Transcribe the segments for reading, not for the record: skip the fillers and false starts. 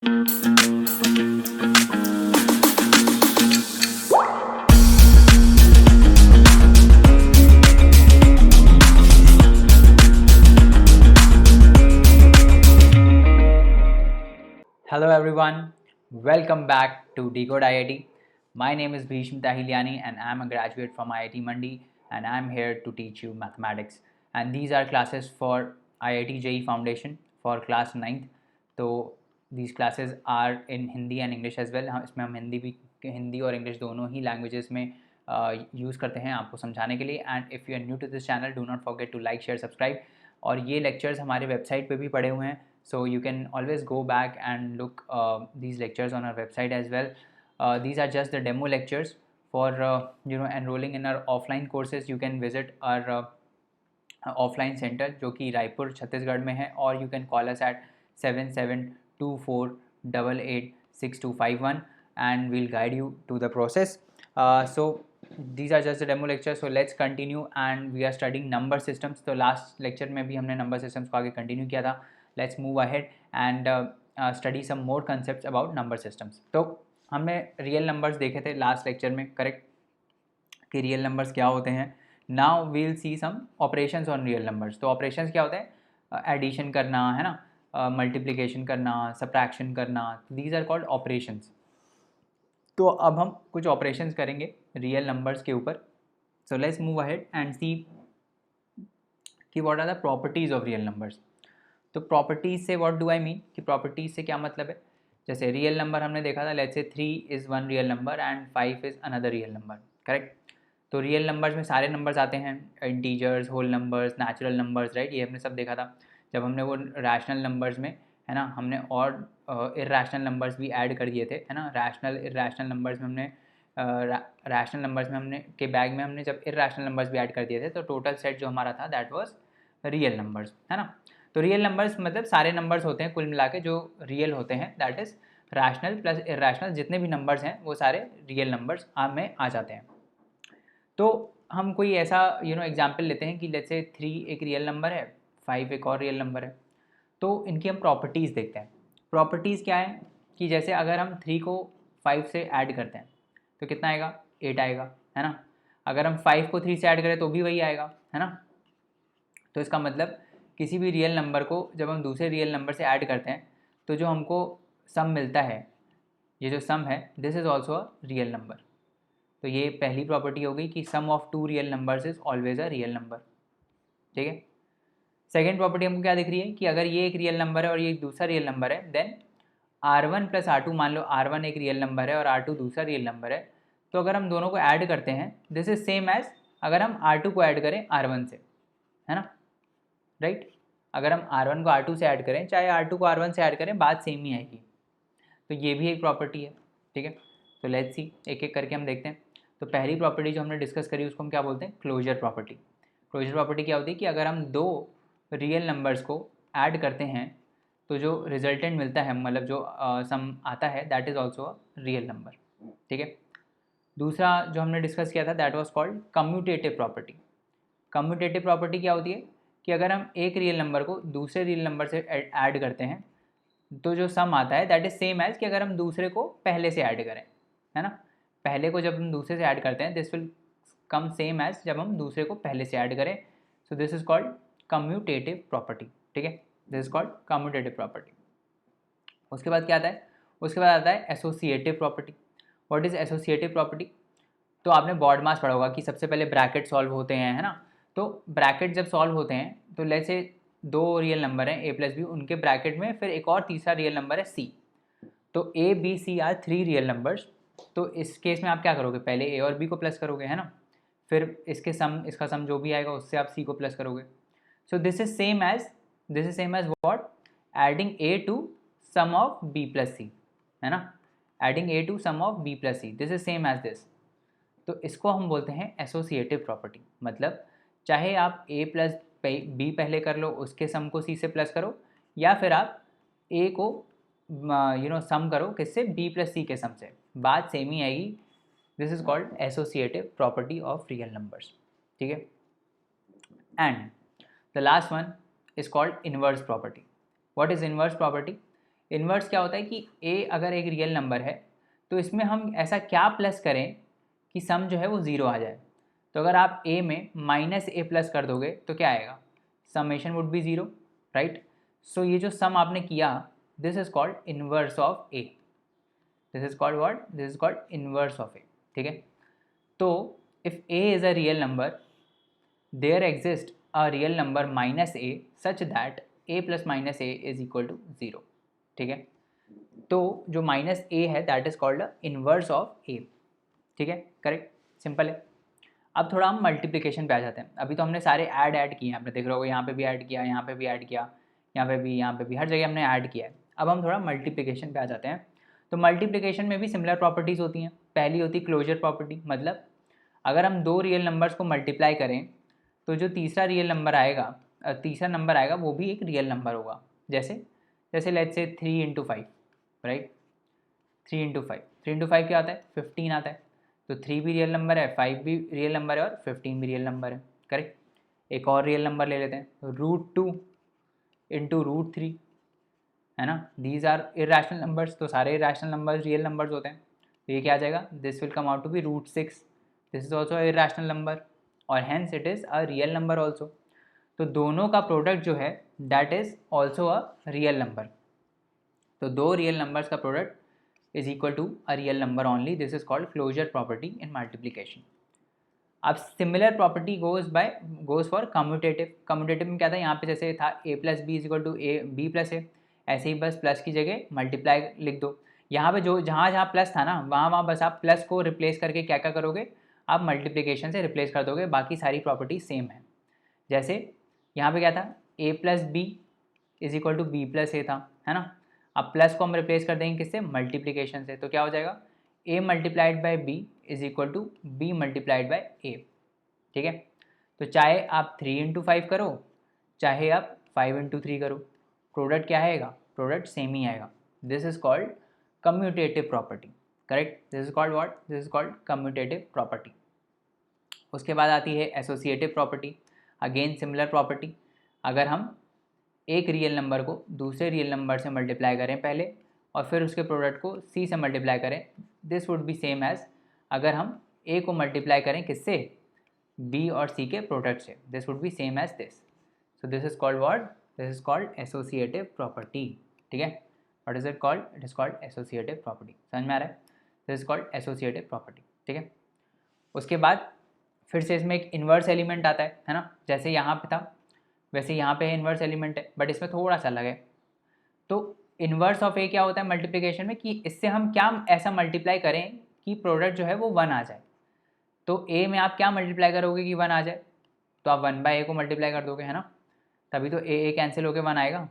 Hello everyone, welcome back to Decode IIT. My name is Bhisham Tahiliani and I am a graduate from IIT Mandi and I am here to teach you mathematics. And these are classes for IIT JEE Foundation for class 9th. तो these classes are in Hindi and English as well. इसमें हम हिंदी और English दोनों ही languages में use करते हैं आपको समझाने के लिए. And if you are new to this channel, do not forget to like, share, subscribe. और ये लेक्चर्स हमारे वेबसाइट पे भी पड़े हुए हैं. So you can always go back and look these lectures on our website as well. These are just the demo lectures for enrolling in our offline courses. You can visit our offline center जो कि रायपुर छत्तीसगढ़ में है, और you can call us at 7724886251 and we'll guide you to the process. So these are just the demo lectures. So let's continue and we are studying number systems. तो last lecture में भी हमने number systems को आगे continue किया था. Let's move ahead and study some more concepts about number systems. तो हमने रियल नंबर्स देखे थे लास्ट लेक्चर में, करेक्ट, कि रियल नंबर्स क्या होते हैं. Now we'll see some operations on real numbers. तो ऑपरेशंस क्या होते हैं? एडिशन करना है ना, मल्टीप्लिकेशन करना, सब्ट्रैक्शन करना. These are called operations. तो अब हम कुछ ऑपरेशंस करेंगे रियल नंबर्स के ऊपर. So let's move ahead and see कि what are the properties of real numbers. तो प्रॉपर्टीज़ से व्हाट डू आई मीन, कि प्रॉपर्टीज़ से क्या मतलब है. जैसे रियल नंबर हमने देखा था, लेट्स से 3 इज़ one real number and 5 is another real number, correct. तो रियल नंबर्स में सारे नंबर्स आते हैं, integers, whole numbers, natural numbers, right. ये हमने सब देखा था जब हमने वो रैशनल नंबर्स में, है ना, हमने और इर्रेशनल नंबर्स भी ऐड कर दिए थे, है ना. रैशनल इर्रेशनल नंबर्स में हमने रैशनल नंबर्स में हमने के बैग में हमने जब इर्रेशनल नंबर्स भी ऐड कर दिए थे, तो टोटल सेट जो हमारा था दैट वाज रियल नंबर्स, है ना. तो रियल नंबर्स मतलब सारे नंबर्स होते हैं कुल मिला के जो रियल होते हैं, that is rational plus irrational. जितने भी नंबर्स हैं वो सारे रियल नंबर्स में आ जाते हैं. तो हम कोई ऐसा एग्जांपल लेते हैं कि लेट्स से 3 एक रियल नंबर है, 5 एक और रियल नंबर है. तो इनकी हम प्रॉपर्टीज़ देखते हैं. प्रॉपर्टीज़ क्या है कि जैसे अगर हम 3 को 5 से ऐड करते हैं तो कितना आएगा, 8 आएगा, है ना. अगर हम 5 को 3 से ऐड करें तो भी वही आएगा, है ना. तो इसका मतलब किसी भी रियल नंबर को जब हम दूसरे रियल नंबर से ऐड करते हैं तो जो हमको सम मिलता है, ये जो सम है, this is also a real number. तो ये पहली प्रॉपर्टी हो गई कि sum of 2 real numbers is always a real number, ठीक है. सेकेंड प्रॉपर्टी हमको क्या दिख रही है कि अगर ये एक रियल नंबर है और ये एक दूसरा रियल नंबर है, देन R1 प्लस R2, मान लो R1 एक रियल नंबर है और R2 दूसरा रियल नंबर है, तो अगर हम दोनों को ऐड करते हैं, दिस इज सेम एज अगर हम R2 को ऐड करें R1 से, है ना, राइट. अगर हम R1 को R2 से ऐड करें, चाहे R2 को R1 से ऐड करें, बात सेम ही आएगी. तो ये भी एक प्रॉपर्टी है, ठीक है. तो लेट्स सी, एक एक करके हम देखते हैं. तो पहली प्रॉपर्टी जो हमने डिस्कस करी उसको हम क्या बोलते हैं, क्लोजर प्रॉपर्टी. क्लोजर प्रॉपर्टी क्या होती है कि अगर हम दो रियल नंबर्स को ऐड करते हैं तो जो रिजल्टेंट मिलता है, मतलब जो सम आता है, that is also a real number, ठीक है. दूसरा जो हमने डिस्कस किया था that was called commutative property. Commutative property क्या होती है कि अगर हम एक रियल नंबर को दूसरे रियल नंबर से ऐड करते हैं तो जो सम आता है दैट इज़ सेम एज कि अगर हम दूसरे को पहले से ऐड करें, है ना. पहले को जब हम दूसरे से ऐड करते हैं, this will come same as जब हम दूसरे को पहले से ऐड करें. So this is called commutative property, ठीक है. This is called commutative property. उसके बाद क्या आता है, उसके बाद आता है associative property. What is associative property. तो आपने बॉड मास पढ़ा होगा कि सबसे पहले ब्रैकेट सॉल्व होते हैं, है ना. तो ब्रैकेट जब सॉल्व होते हैं तो लेट्स से 2 रियल नंबर हैं a प्लस बी, उनके ब्रैकेट में फिर एक और तीसरा रियल नंबर है c. तो a b c are 3 real numbers. तो इस केस में आप क्या करोगे, पहले a और b को प्लस करोगे, है ना. फिर इसका सम जो भी आएगा उससे आप c को प्लस करोगे. So this is same as what, adding a to sum of b plus c, है ना. Adding a to sum of b plus c, this is same as this. तो इसको हम बोलते हैं एसोसिएटिव प्रॉपर्टी. मतलब चाहे आप a प्लस बी पहले कर लो, उसके सम को c से प्लस करो, या फिर आप a को सम करो किससे, b प्लस c के सम से, बात सेम ही आएगी. This is called associative property of real numbers, ठीक है. And the last one is called inverse property. What is inverse property. Inverse क्या होता है कि a अगर एक रियल नंबर है तो इसमें हम ऐसा क्या प्लस करें कि सम जो है वो ज़ीरो आ जाए। तो अगर आप a में माइनस ए प्लस कर दोगे तो क्या आएगा, summation would be zero, right. So ये जो सम आपने किया, this is called inverse of a, this is called what, this is called inverse of a, ठीक है। तो if a is a real number, there exist a real number minus a such that a plus minus A is equal to zero, ठीक है। तो जो minus A है that is called inverse of ए, ठीक है, करेक्ट, सिंपल है। अब थोड़ा हम मल्टीप्लिकेशन पे आ जाते हैं। अभी तो हमने सारे ऐड किए हैं, आपने देख रहे होगा यहाँ पे भी ऐड किया, यहाँ पे भी ऐड किया, यहाँ पे भी, हर जगह हमने ऐड किया है। अब हम थोड़ा मल्टीप्लिकेशन पे आ जाते हैं। तो मल्टीप्लिकेशन में भी सिमिलर प्रॉपर्टीज़ होती हैं। पहली होती है क्लोजर प्रॉपर्टी, मतलब अगर हम दो रियल नंबर्स को मल्टीप्लाई करें तो जो तीसरा रियल नंबर आएगा, तीसरा नंबर आएगा वो भी एक रियल नंबर होगा। जैसे जैसे लेट्स से 3 × 5, राइट, 3 × 5 क्या आता है, 15 आता है। तो 3 भी रियल नंबर है, 5 भी रियल नंबर है और 15 भी रियल नंबर है, करेक्ट। एक और रियल नंबर ले लेते हैं, √2 × √3, है ना। दीज आर इरेशनल नंबर्स, तो सारे इरेशनल नंबर्स रियल नंबर्स होते हैं। तो ये क्या आ जाएगा, this will come out to be √6, this is also irrational number और hence it is a real number also. तो दोनों का प्रोडक्ट जो है that is also a real number. तो दो रियल नंबर्स का product is equal to a real number only, this is called closure property in multiplication. अब similar property goes for commutative. Commutative में क्या था, यहाँ पे जैसे था a plus B is equal to A B plus A, ऐसे ही बस प्लस की जगह मल्टीप्लाई लिख दो। यहाँ पे जो जहाँ जहाँ प्लस था ना, वहाँ वहाँ बस आप प्लस को रिप्लेस करके क्या क्या करोगे, आप मल्टीप्लिकेशन से रिप्लेस कर दोगे, बाकी सारी प्रॉपर्टी सेम है। जैसे यहाँ पे क्या था, a plus B is equal to B plus A था, है ना। अब प्लस को हम रिप्लेस कर देंगे किससे, मल्टीप्लिकेशन से, तो क्या हो जाएगा, a multiplied by B is equal to B multiplied by A, ठीक है। तो चाहे आप 3 × 5 करो, चाहे आप 5 × 3 करो, प्रोडक्ट क्या आएगा, प्रोडक्ट सेम ही आएगा। This is called commutative property, correct, this is called what, this is called commutative property. उसके बाद आती है associative property, again similar property. अगर हम एक रियल नंबर को दूसरे रियल नंबर से मल्टीप्लाई करें पहले और फिर उसके प्रोडक्ट को सी से मल्टीप्लाई करें, this would be same as अगर हम ए को मल्टीप्लाई करें किससे, बी और सी के प्रोडक्ट से, this would be same as this. So this is called what, this is called associative property, ठीक है। What is it called, it is called associative property, समझ में आ रहा है, this is called associative property, ठीक है। उसके बाद फिर से इसमें एक इन्वर्स एलिमेंट आता है ना, जैसे यहाँ पे था वैसे यहाँ पे इन्वर्स एलिमेंट है, बट इसमें थोड़ा सा अलग है। तो इन्वर्स ऑफ ए क्या होता है मल्टीप्लिकेशन में, कि इससे हम क्या ऐसा मल्टीप्लाई करें कि प्रोडक्ट जो है वो 1 आ जाए। तो ए में आप क्या मल्टीप्लाई करोगे कि 1 आ जाए, तो आप 1/a को मल्टीप्लाई कर दोगे, है ना, तभी तो ए कैंसिल होकर 1 आएगा।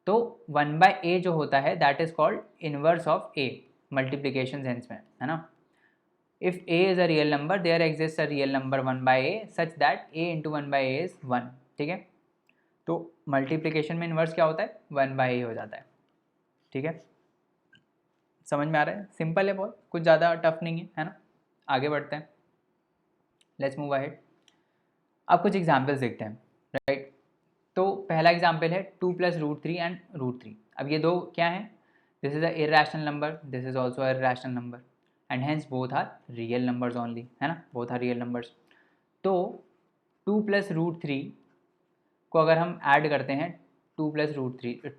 तो 1/a जो होता है that is called inverse of A multiplication sense में, है ना। If a is a real number, there exists a real number 1/a such that a into 1/a is 1, ठीक है। तो मल्टीप्लिकेशन में इन्वर्स क्या होता है, 1/a हो जाता है, ठीक है। समझ में आ रहा है, सिंपल है बहुत, कुछ ज़्यादा टफ नहीं है ना। आगे बढ़ते हैं, लेट्स मूव अहेड। अब कुछ एग्जाम्पल्स देखते हैं, राइट। तो पहला एग्जाम्पल है 2 + √3 एंड √3। अब ये दो क्या हैं, this is a irrational number, this is also a irrational number and hence both are real numbers only, है ना, बोथ आर रियल नंबर्स। तो 2 + √3 को अगर हम ऐड करते हैं 2 +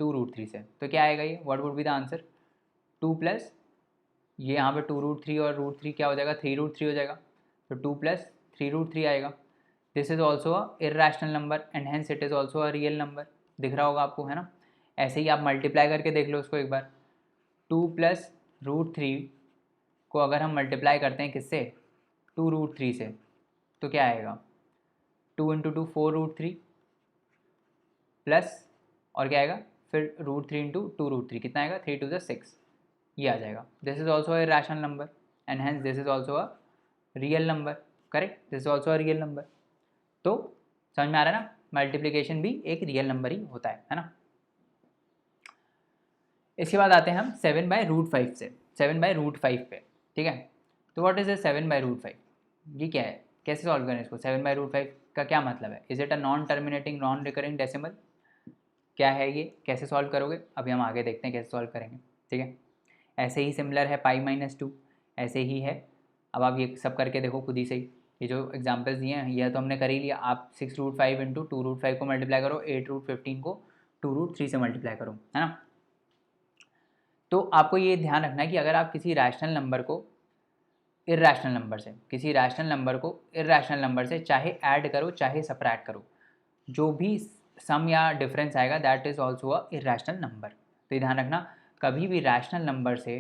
√3 से, तो क्या आएगा ये, what would be the answer, 2 plus ये यहाँ पे 2√3 और √3 क्या हो जाएगा, 3√3 हो जाएगा। तो 2 + 3√3 आएगा। This is also a irrational number and hence it is also a real number, दिख रहा होगा आपको, है ना। ऐसे ही आप मल्टीप्लाई करके देख लो उसको एक बार, 2 + √3 को अगर हम मल्टीप्लाई करते हैं किससे, 2√3 से, तो क्या आएगा, 2 × 2 4√3 प्लस और क्या आएगा, फिर √3 × 2√3 कितना आएगा, 3 × 2 = 6, ये आ जाएगा। This is also a rational number and hence this is also a real number, correct, this is also a real number. तो समझ में आ रहा है ना, मल्टीप्लिकेशन भी एक रियल नंबर ही होता है ना। इसके बाद आते हैं हम 7/√5 से, 7/√5 पे, ठीक है। तो व्हाट इज 7/√5, ये क्या है, कैसे सॉल्व करें इसको, 7/√5 का क्या मतलब है, is it a non terminating non recurring decimal, क्या है ये, कैसे सॉल्व करोगे, अभी हम आगे देखते हैं कैसे सॉल्व करेंगे, ठीक है। ऐसे ही सिमिलर है पाई माइनस 2, ऐसे ही है। अब आप ये सब करके देखो खुद ही से ही, ये जो एग्जांपल्स दिए हैं यह तो हमने कर ही लिया। आप 6√5 इंटू 2√5 को मल्टीप्लाई करो, 8√15 को 2√3 से मल्टीप्लाई करो, है ना। तो आपको ये ध्यान रखना है कि अगर आप किसी रैशनल नंबर को इर्रैशनल नंबर से, किसी रैशनल नंबर को इर्रैशनल नंबर से चाहे ऐड करो चाहे सब्ट्रैक्ट करो, जो भी सम या डिफरेंस आएगा that is also a irrational number. तो ये ध्यान रखना, कभी भी रैशनल नंबर से,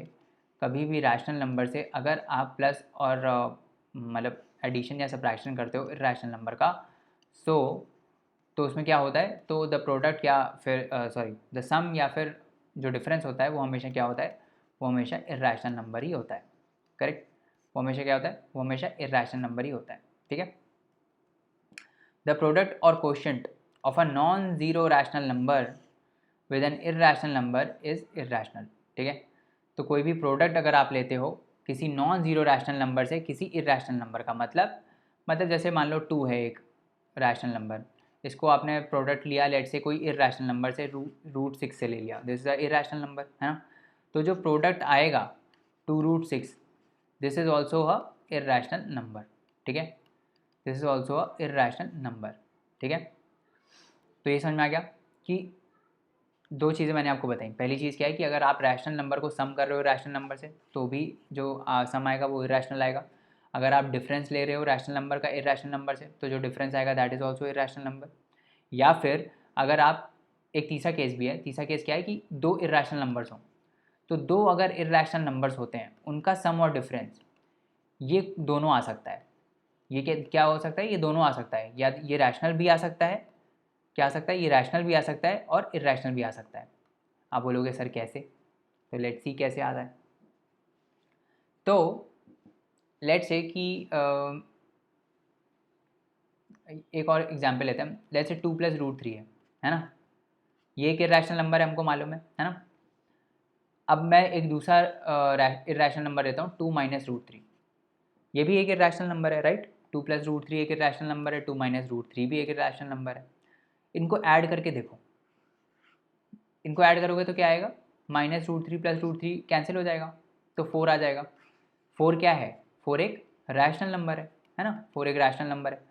कभी भी रैशनल नंबर से अगर आप प्लस और मतलब एडिशन या सब्ट्रैक्शन करते हो इर्रैशनल नंबर का, तो उसमें क्या होता है, तो द प्रोडक्ट या फिर सॉरी द सम या फिर जो डिफरेंस होता है वो हमेशा क्या होता है, वो हमेशा इर्रैशनल नंबर ही होता है। करेक्ट, वो हमेशा क्या होता है, वो हमेशा इर्रैशनल नंबर ही होता है, ठीक है। द प्रोडक्ट और quotient of a non zero rational number with an irrational number is irrational, ठीक है। तो कोई भी प्रोडक्ट अगर आप लेते हो किसी नॉन ज़ीरो रैशनल नंबर से किसी इर्रैशनल नंबर का, मतलब जैसे मान लो 2 है एक रैशनल नंबर, इसको आपने प्रोडक्ट लिया लेट से कोई इर्रैशनल नंबर से √6 से ले लिया, this is a irrational number, है ना। तो जो प्रोडक्ट आएगा 2√6, this is also a irrational number, ठीक है, this is also a irrational number, ठीक है। तो ये समझ में आ गया कि दो चीज़ें मैंने आपको बताई। पहली चीज़ क्या है कि अगर आप रैशनल नंबर को सम कर रहे हो रैशनल नंबर से तो भी जो सम आएगा वो इर्रैशनल आएगा। अगर आप डिफरेंस ले रहे हो रैशनल नंबर का इर्रैशनल नंबर से तो जो डिफरेंस आएगा दैट इज़ ऑल्सो इर्रैशनल नंबर। या फिर अगर आप, एक तीसरा केस भी है, तीसरा केस क्या है कि दो इर्रैशनल नंबर्स हों, तो दो अगर इर्रैशनल नंबर्स होते हैं उनका सम और डिफरेंस ये दोनों आ सकता है। ये क्या हो सकता है, ये दोनों आ सकता है, या ये रैशनल भी आ सकता है, क्या आ सकता है, ये रैशनल भी आ सकता है और इर्रैशनल भी आ सकता है। आप बोलोगे सर कैसे, तो लेट्स सी कैसे आता है। तो लेट्स से कि एक और एग्जांपल लेते हैं, लेट्स से 2 + √3 है ना। ये एक इर्रैशनल नंबर है, हमको मालूम है ना। अब मैं एक दूसरा इर्रैशनल नंबर लेता हूँ 2 - √3, ये भी एक इर्रैशनल नंबर है, राइट। 2 + √3 एक इर्रैशनल नंबर है, 2 - √3 भी एक इर्रैशनल नंबर है। इनको ऐड करके देखो, इनको ऐड करोगे तो क्या आएगा, -√3 + √3 कैंसिल हो जाएगा, तो 4 आ जाएगा। 4 क्या है, 4 एक रैशनल नंबर है ना, 4 एक रैशनल नंबर है।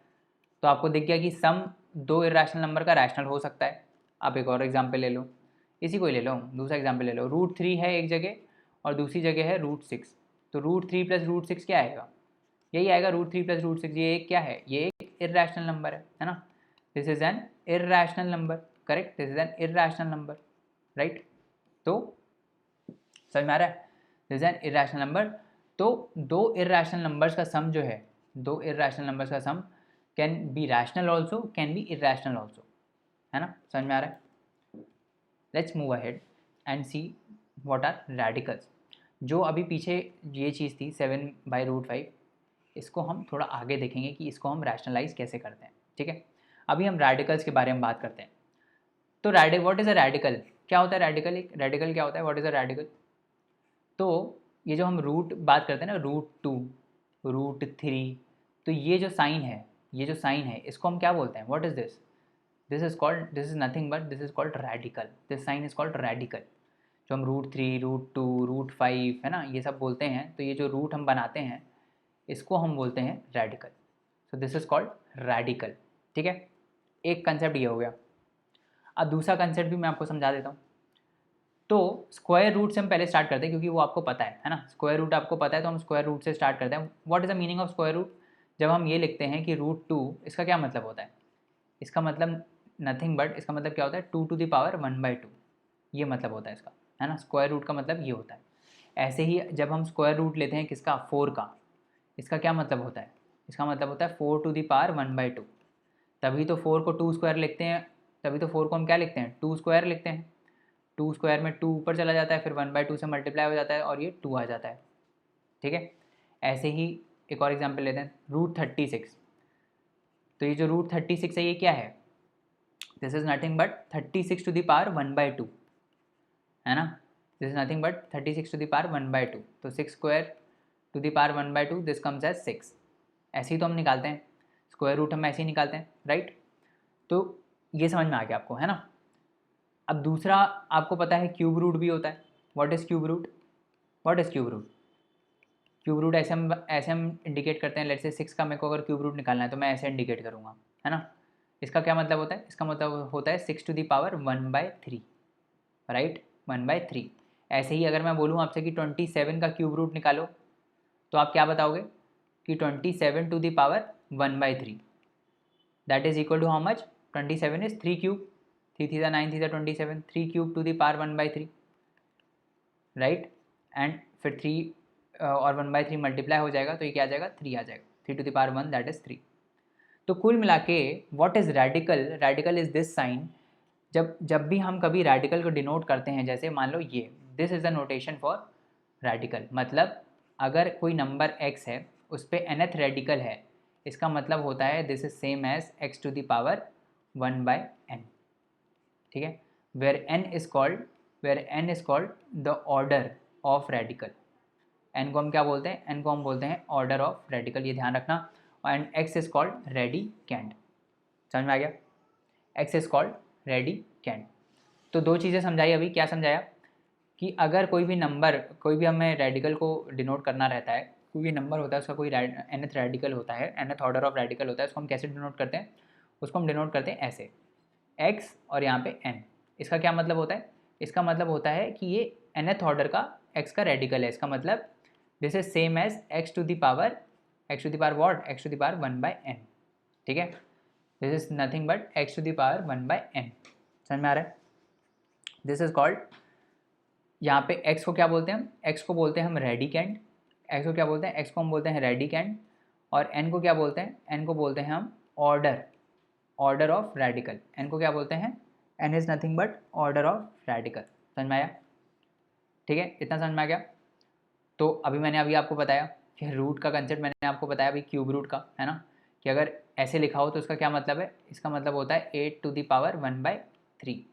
तो आपको दिख गया कि सम दो इर्रैशनल नंबर का रैशनल हो सकता है। आप एक और एग्जांपल ले लो, इसी को ही ले लो, दूसरा एग्जांपल ले लो। √3 है एक जगह और दूसरी जगह है √6, तो √3 + √6 क्या आएगा, यही आएगा √3 + √6। ये एक क्या है, ये एक इर्रैशनल नंबर है ना। This is an irrational number, correct, this is an irrational number, right. तो समझ में आ रहा है, this is an irrational number. तो दो इर्रैशनल नंबर्स का सम जो है, दो इर्रैशनल नंबर्स का sum can be rational also, can be irrational also, है ना, समझ में आ रहा है। Let's move ahead and see what are radicals. जो अभी पीछे ये चीज़ थी 7/√5, इसको हम थोड़ा आगे देखेंगे कि इसको हम रैशनलाइज कैसे करते हैं, ठीक है। अभी हम रेडिकल्स के बारे में बात करते हैं। तो व्हाट इज़ अ रेडिकल, क्या होता है रेडिकल, एक रेडिकल क्या होता है, व्हाट इज़ अ रेडिकल। तो ये जो हम रूट बात करते हैं ना, √2, √3, तो ये जो साइन है, ये जो साइन है इसको हम क्या बोलते हैं, what is this, this is nothing but this is called radical, this sign is called radical. जो हम √3, √2, √5 है ना ये सब बोलते हैं, तो ये जो रूट हम बनाते हैं इसको हम बोलते हैं radical. So this is called radical, ठीक है। एक कंसेप्ट ये हो गया। अब दूसरा कंसेप्ट भी मैं आपको समझा देता हूँ। तो स्क्वायर रूट से हम पहले स्टार्ट करते हैं क्योंकि वो आपको पता है ना, स्क्वायर रूट आपको पता है, तो हम स्क्वायर रूट से स्टार्ट करते हैं। What is the meaning of square root. जब हम ये लिखते हैं कि √2, इसका क्या मतलब होता है, इसका मतलब नथिंग बट, इसका मतलब क्या होता है, 2⁻1/2, ये मतलब होता है इसका, है ना। स्क्वायर रूट का मतलब ये होता है। ऐसे ही जब हम स्क्वायर रूट लेते हैं किसका, 4 का, इसका क्या मतलब होता है, इसका मतलब होता है 4⁻1/2। तभी तो 4 को 2 स्क्वायर लिखते हैं, तभी तो 4 को हम क्या लिखते हैं, 2 स्क्वायर लिखते हैं। 2 स्क्वायर में 2 ऊपर चला जाता है, फिर 1/2 से मल्टीप्लाई हो जाता है और ये 2 आ जाता है, ठीक है। ऐसे ही एक और एग्जांपल लेते हैं, √36। तो ये जो √36 है ये क्या है, दिस इज नथिंग बट 36⁻1/2, है ना। दिस इज नथिंग बट 36⁻1/2, तो 6² दिस कम्स एज 6। ऐसे ही तो हम निकालते हैं, स्क्वायर रूट हम ऐसे ही निकालते हैं, राइट। तो ये समझ में आ गया आपको, है ना। अब दूसरा आपको पता है क्यूब रूट भी होता है। What is cube root? What is cube root? Cube root ऐसे हम इंडिकेट करते हैं। लेट्स से 6 का मेरे को अगर क्यूब रूट निकालना है तो मैं ऐसे इंडिकेट करूँगा, है ना। इसका क्या मतलब होता है? इसका मतलब होता है 6 टू द पावर 1/3, राइट, 1/3। ऐसे ही अगर मैं बोलूँ आपसे कि 27 का क्यूब रूट निकालो तो आप क्या बताओगे कि 27 to the power 1/3 that is equal to how much? 27 is 3 cube, 3 theta 9 theta 27, 3 cube to the power 1/3, right. And फिर 3 और 1/3 मल्टीप्लाई हो जाएगा तो ये क्या आ जाएगा? 3 आ जाएगा, 3 to the power 1 that is 3। तो कुल मिला के what is radical? Radical is this sign. जब भी हम कभी रेडिकल को डिनोट करते हैं, जैसे मान लो ये this is the notation for radical, मतलब अगर कोई नंबर x है उस पर nth रेडिकल है, इसका मतलब होता है this is same as x to the power 1/n, ठीक है। Where n is called the order of radical. n को हम क्या बोलते हैं? n को हम बोलते हैं ऑर्डर ऑफ रेडिकल, ये ध्यान रखना। And x is called radicand. समझ में आ गया? x is called radicand. तो दो चीज़ें समझाई अभी। क्या समझाया? कि अगर कोई भी नंबर, कोई भी हमें रेडिकल को डिनोट करना रहता है, कोई भी नंबर होता है उसका कोई nth रेडिकल होता है, nth ऑर्डर ऑफ रेडिकल होता है, उसको हम कैसे डिनोट करते हैं? उसको हम डिनोट करते हैं ऐसे, x और यहाँ पे n। इसका क्या मतलब होता है? इसका मतलब होता है कि ये nth ऑर्डर का x का रेडिकल है। इसका मतलब this is same as x to the power what? x to the power 1/n, ठीक है। This is nothing but x to the power 1/n। समझ में आ रहा है? दिस इज कॉल्ड, यहाँ पे x को क्या बोलते हैं हम? x को बोलते हैं हम रेडिकेंड। x को क्या बोलते हैं? x को हम बोलते हैं रेडिकेंड। और n को क्या बोलते हैं? n को बोलते हैं हम ऑर्डर ऑफ रेडिकल। n को क्या बोलते हैं? n is nothing but order of radical. समझ में आया? ठीक है, इतना समझ में आ गया। तो अभी मैंने आपको बताया कि रूट का कंसेप्ट मैंने आपको बताया अभी, क्यूब रूट का, है ना, कि अगर ऐसे लिखा हो तो उसका क्या मतलब है? इसका मतलब होता है 8 टू द पावर 1/3,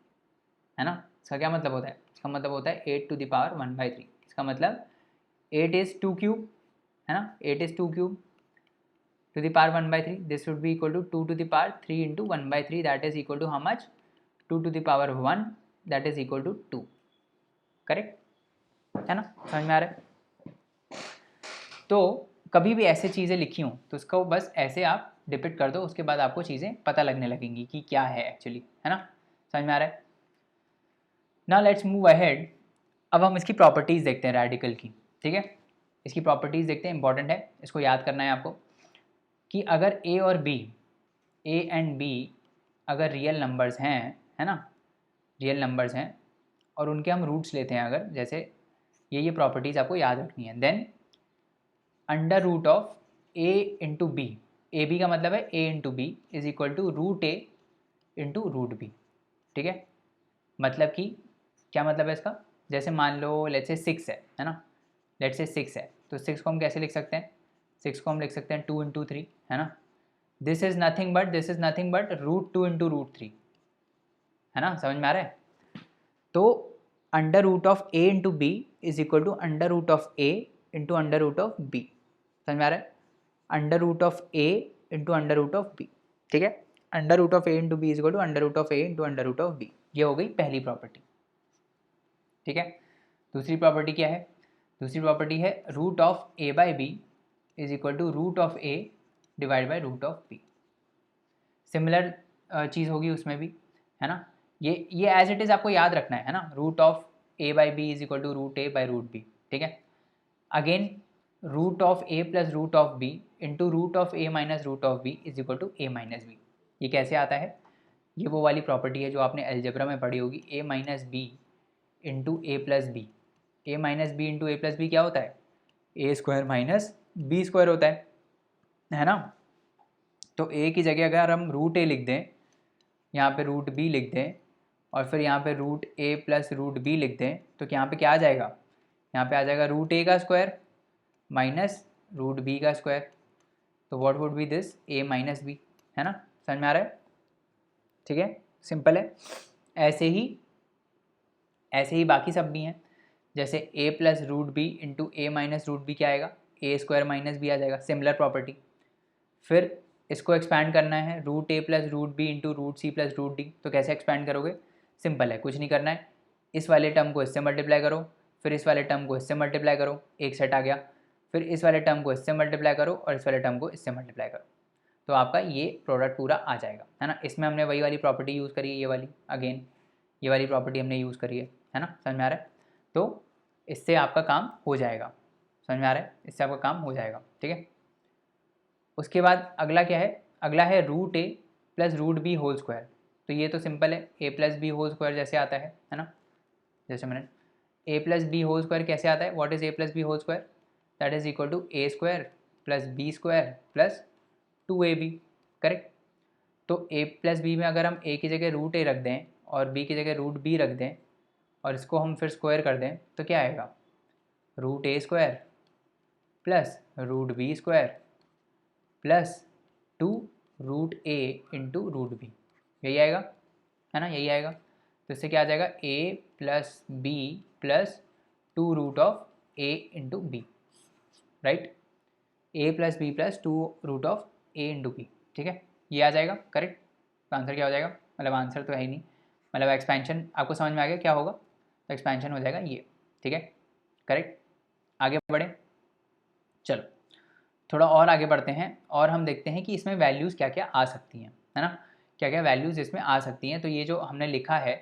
है ना। इसका क्या मतलब होता है? इसका मतलब होता है 8 टू द पावर 1/3। इसका मतलब 8 इज़ 2 क्यूब, है ना, 8 is 2 cube to the power 1/3। This would be equal to 2 to the power 3 into 1/3 that is equal to how much? 2 to the power 1 that is equal to 2। Correct, है ना? समझ में आ रहा है? तो कभी भी ऐसे चीज़ें लिखी हों तो उसको बस ऐसे आप डिपिक्ट कर दो, उसके बाद आपको चीज़ें पता लगने लगेंगी कि क्या है एक्चुअली, है ना। समझ में आ रहा है? Now let's move ahead. अब हम इसकी प्रॉपर्टीज़ देखते हैं रेडिकल की, ठीक है। इसकी प्रॉपर्टीज़ देखते हैं, इंपॉर्टेंट है, इसको याद करना है आपको कि अगर a और b, a एंड b अगर रियल नंबर्स हैं, है ना, रियल नंबर्स हैं और उनके हम रूट्स लेते हैं, अगर जैसे ये प्रॉपर्टीज़ आपको याद रखनी है, then under root of a into b, a b का मतलब है a into b is equal to root a into root b, ठीक है। मतलब कि क्या मतलब है इसका? जैसे मान लो लेट्स से 6 है ना, लेट्स से 6 है तो 6 को हम कैसे लिख सकते हैं? 6 को हम लिख सकते हैं 2 इंटू 3, है ना। This is nothing but root 2 into root 3, है ना। समझ में आ रहा है? तो under root of a into b is equal to under root of a into under root of b. समझ में आ रहा है? Under root of a into under root of b, ठीक है। Under root of a into b is equal to under root of a into under root of b. ये हो गई पहली प्रॉपर्टी, ठीक है। दूसरी प्रॉपर्टी क्या है? दूसरी प्रॉपर्टी है root of a by B is equal to root of a divide by root of b। Similar चीज़ होगी उसमें भी, है ना। ये एज इट इज़ आपको याद रखना है ना, root of a by B is equal to root a by root b, ठीक है। Again root of a plus root of b into root of a minus root of b is equal to a minus b. ये कैसे आता है? ये वो वाली property है जो आपने अलजेब्रा में पढ़ी होगी, a minus b into a plus b. A minus b into a plus b क्या होता है? A square minus b square होता है ना। तो ए की जगह अगर हम रूट ए लिख दें, यहाँ पे रूट बी लिख दें और फिर यहाँ पे root a plus root B लिख दें तो यहाँ पे क्या आ जाएगा? यहाँ पे आ जाएगा रूट ए का स्क्वायर माइनस रूट बी का स्क्वायर। तो what would be this? A minus b, है ना। समझ में आ रहा है? ठीक है, सिंपल है। ऐसे ही बाकी सब भी हैं, जैसे a plus root b into a minus root b क्या आएगा? ए स्क्वायर माइनस बी आ जाएगा, सिमिलर प्रॉपर्टी। फिर इसको एक्सपैंड करना है, root a plus root b into root c plus root d, तो कैसे एक्सपैंड करोगे? सिंपल है, कुछ नहीं करना है। इस वाले टर्म को इससे मल्टीप्लाई करो, फिर इस वाले टर्म को इससे मल्टीप्लाई करो, एक सेट आ गया। फिर इस वाले टर्म को इससे मल्टीप्लाई करो और इस वाले टर्म को इससे मल्टीप्लाई करो, तो आपका ये प्रोडक्ट पूरा आ जाएगा, है ना। इसमें हमने वही वाली प्रॉपर्टी यूज़ करी है, ये वाली, अगेन ये वाली प्रॉपर्टी हमने यूज़ करी है ना, समझ में आ रहा है। तो इससे आपका काम हो जाएगा, समझ में आ रहा है, इससे आपका काम हो जाएगा, ठीक है। उसके बाद अगला क्या है, अगला है root a plus root b whole square. तो ये तो सिंपल है, a plus b whole square जैसे आता है ना, जैसे मैंने a plus b whole square कैसे आता है, what is a plus b whole square, that is equal to a square plus b square plus 2ab, correct. तो ए प्लस बी में अगर हम ए की जगह रूट ए रख दें और बी की जगह रूट बी रख दें और इसको हम फिर स्क्वायर कर दें तो क्या आएगा, root a square plus root b square plus 2 root a into root b, यही आएगा, है ना, यही आएगा। तो इससे क्या आ जाएगा, a plus b plus 2 root of a into b, right, a plus b plus 2 root of a into b, ठीक है, ये आ जाएगा, करेक्ट। तो आंसर क्या हो जाएगा, मतलब आंसर तो है ही नहीं, मतलब एक्सपेंशन आपको समझ में आ गया क्या होगा, तो एक्सपेंशन हो जाएगा ये, ठीक है, करेक्ट। आगे बढ़े, चलो थोड़ा और आगे बढ़ते हैं और हम देखते हैं कि इसमें वैल्यूज़ क्या क्या आ सकती हैं, है ना, क्या क्या वैल्यूज़ इसमें आ सकती हैं। तो ये जो हमने लिखा है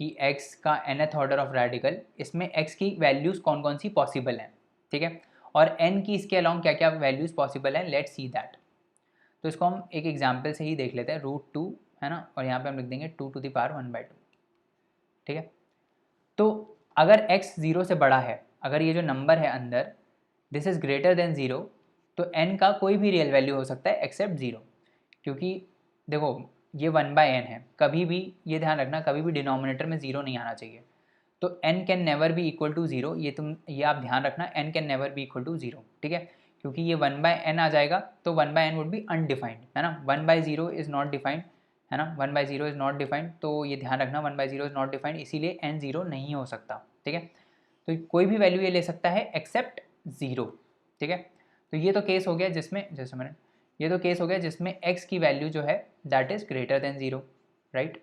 कि x का nth ऑर्डर ऑफ रेडिकल, इसमें x की वैल्यूज़ कौन कौन सी पॉसिबल हैं, ठीक है, और n की इसके अलॉन्ग क्या क्या वैल्यूज़ पॉसिबल हैं, लेट्स सी दैट। तो इसको हम एक एग्जांपल से ही देख लेते हैं, √2 है ना, और यहाँ पे हम लिख देंगे 2 टू द पावर 1/2, ठीक है। तो अगर x 0 से बड़ा है, अगर ये जो नंबर है अंदर दिस इज़ ग्रेटर देन 0, तो n का कोई भी रियल वैल्यू हो सकता है एक्सेप्ट 0, क्योंकि देखो ये 1/n है, कभी भी ये ध्यान रखना, कभी भी डिनोमिनेटर में 0 नहीं आना चाहिए। तो n can never be equal to 0, ये आप ध्यान रखना, n can never be equal to 0, ठीक है, क्योंकि ये 1/n आ जाएगा तो 1/n वुड बी अनडिफाइंड, है ना, 1/0 इज़ नॉट डिफाइंड, है ना, 1/0 इज़ नॉट डिफाइंड, तो ये ध्यान रखना 1/0 इज़ नॉट डिफाइंड, इसीलिए n 0 नहीं हो सकता, ठीक है। तो कोई भी वैल्यू ये ले सकता है एक्सेप्ट 0, ठीक है। तो ये तो केस हो गया जिसमें, जैसे मैंने, ये तो केस हो गया जिसमें x की वैल्यू जो है that is greater than 0, right.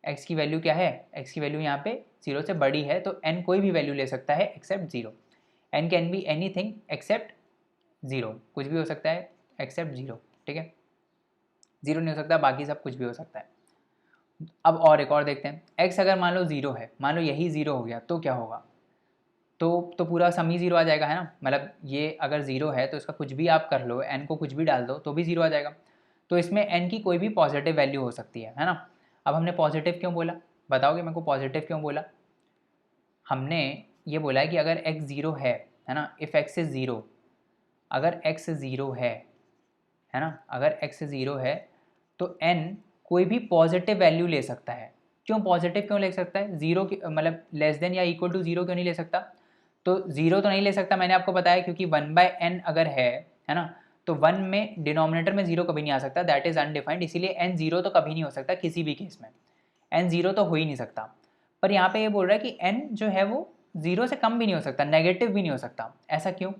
x की वैल्यू क्या है, x की वैल्यू यहाँ पे 0 से बड़ी है, तो n कोई भी वैल्यू ले सकता है except 0, n can be anything except 0, कुछ भी हो सकता है एक्सेप्ट 0, ठीक है, 0 नहीं हो सकता, बाकी सब कुछ भी हो सकता है। अब और एक और देखते हैं, x अगर मान लो 0 है, मान लो यही 0 हो गया तो क्या होगा, तो पूरा सम ही 0 आ जाएगा, है ना, मतलब ये अगर 0 है तो इसका कुछ भी आप कर लो, n को कुछ भी डाल दो तो भी 0 आ जाएगा। तो इसमें n की कोई भी पॉजिटिव वैल्यू हो सकती है ना। अब हमने पॉजिटिव क्यों बोला, बताओगे मेरे को पॉजिटिव क्यों बोला, हमने ये बोला है कि अगर x 0 है ना, इफ़ x इज़ 0, अगर x 0 है ना, अगर x 0 है तो n कोई भी पॉजिटिव वैल्यू ले सकता है। क्यों पॉजिटिव क्यों ले सकता है, 0 की मतलब लेस देन या इक्वल टू 0 क्यों नहीं ले सकता, तो 0 तो नहीं ले सकता, मैंने आपको बताया क्योंकि 1/n अगर है ना, तो 1 में डिनोमिनेटर में 0 कभी नहीं आ सकता, दैट इज़ अनडिफाइंड, इसीलिए n 0 तो कभी नहीं हो सकता किसी भी केस में, n 0 तो हो ही नहीं सकता। पर यहाँ पे ये बोल रहा है कि n जो है वो 0 से कम भी नहीं हो सकता, नेगेटिव भी नहीं हो सकता। ऐसा क्यों,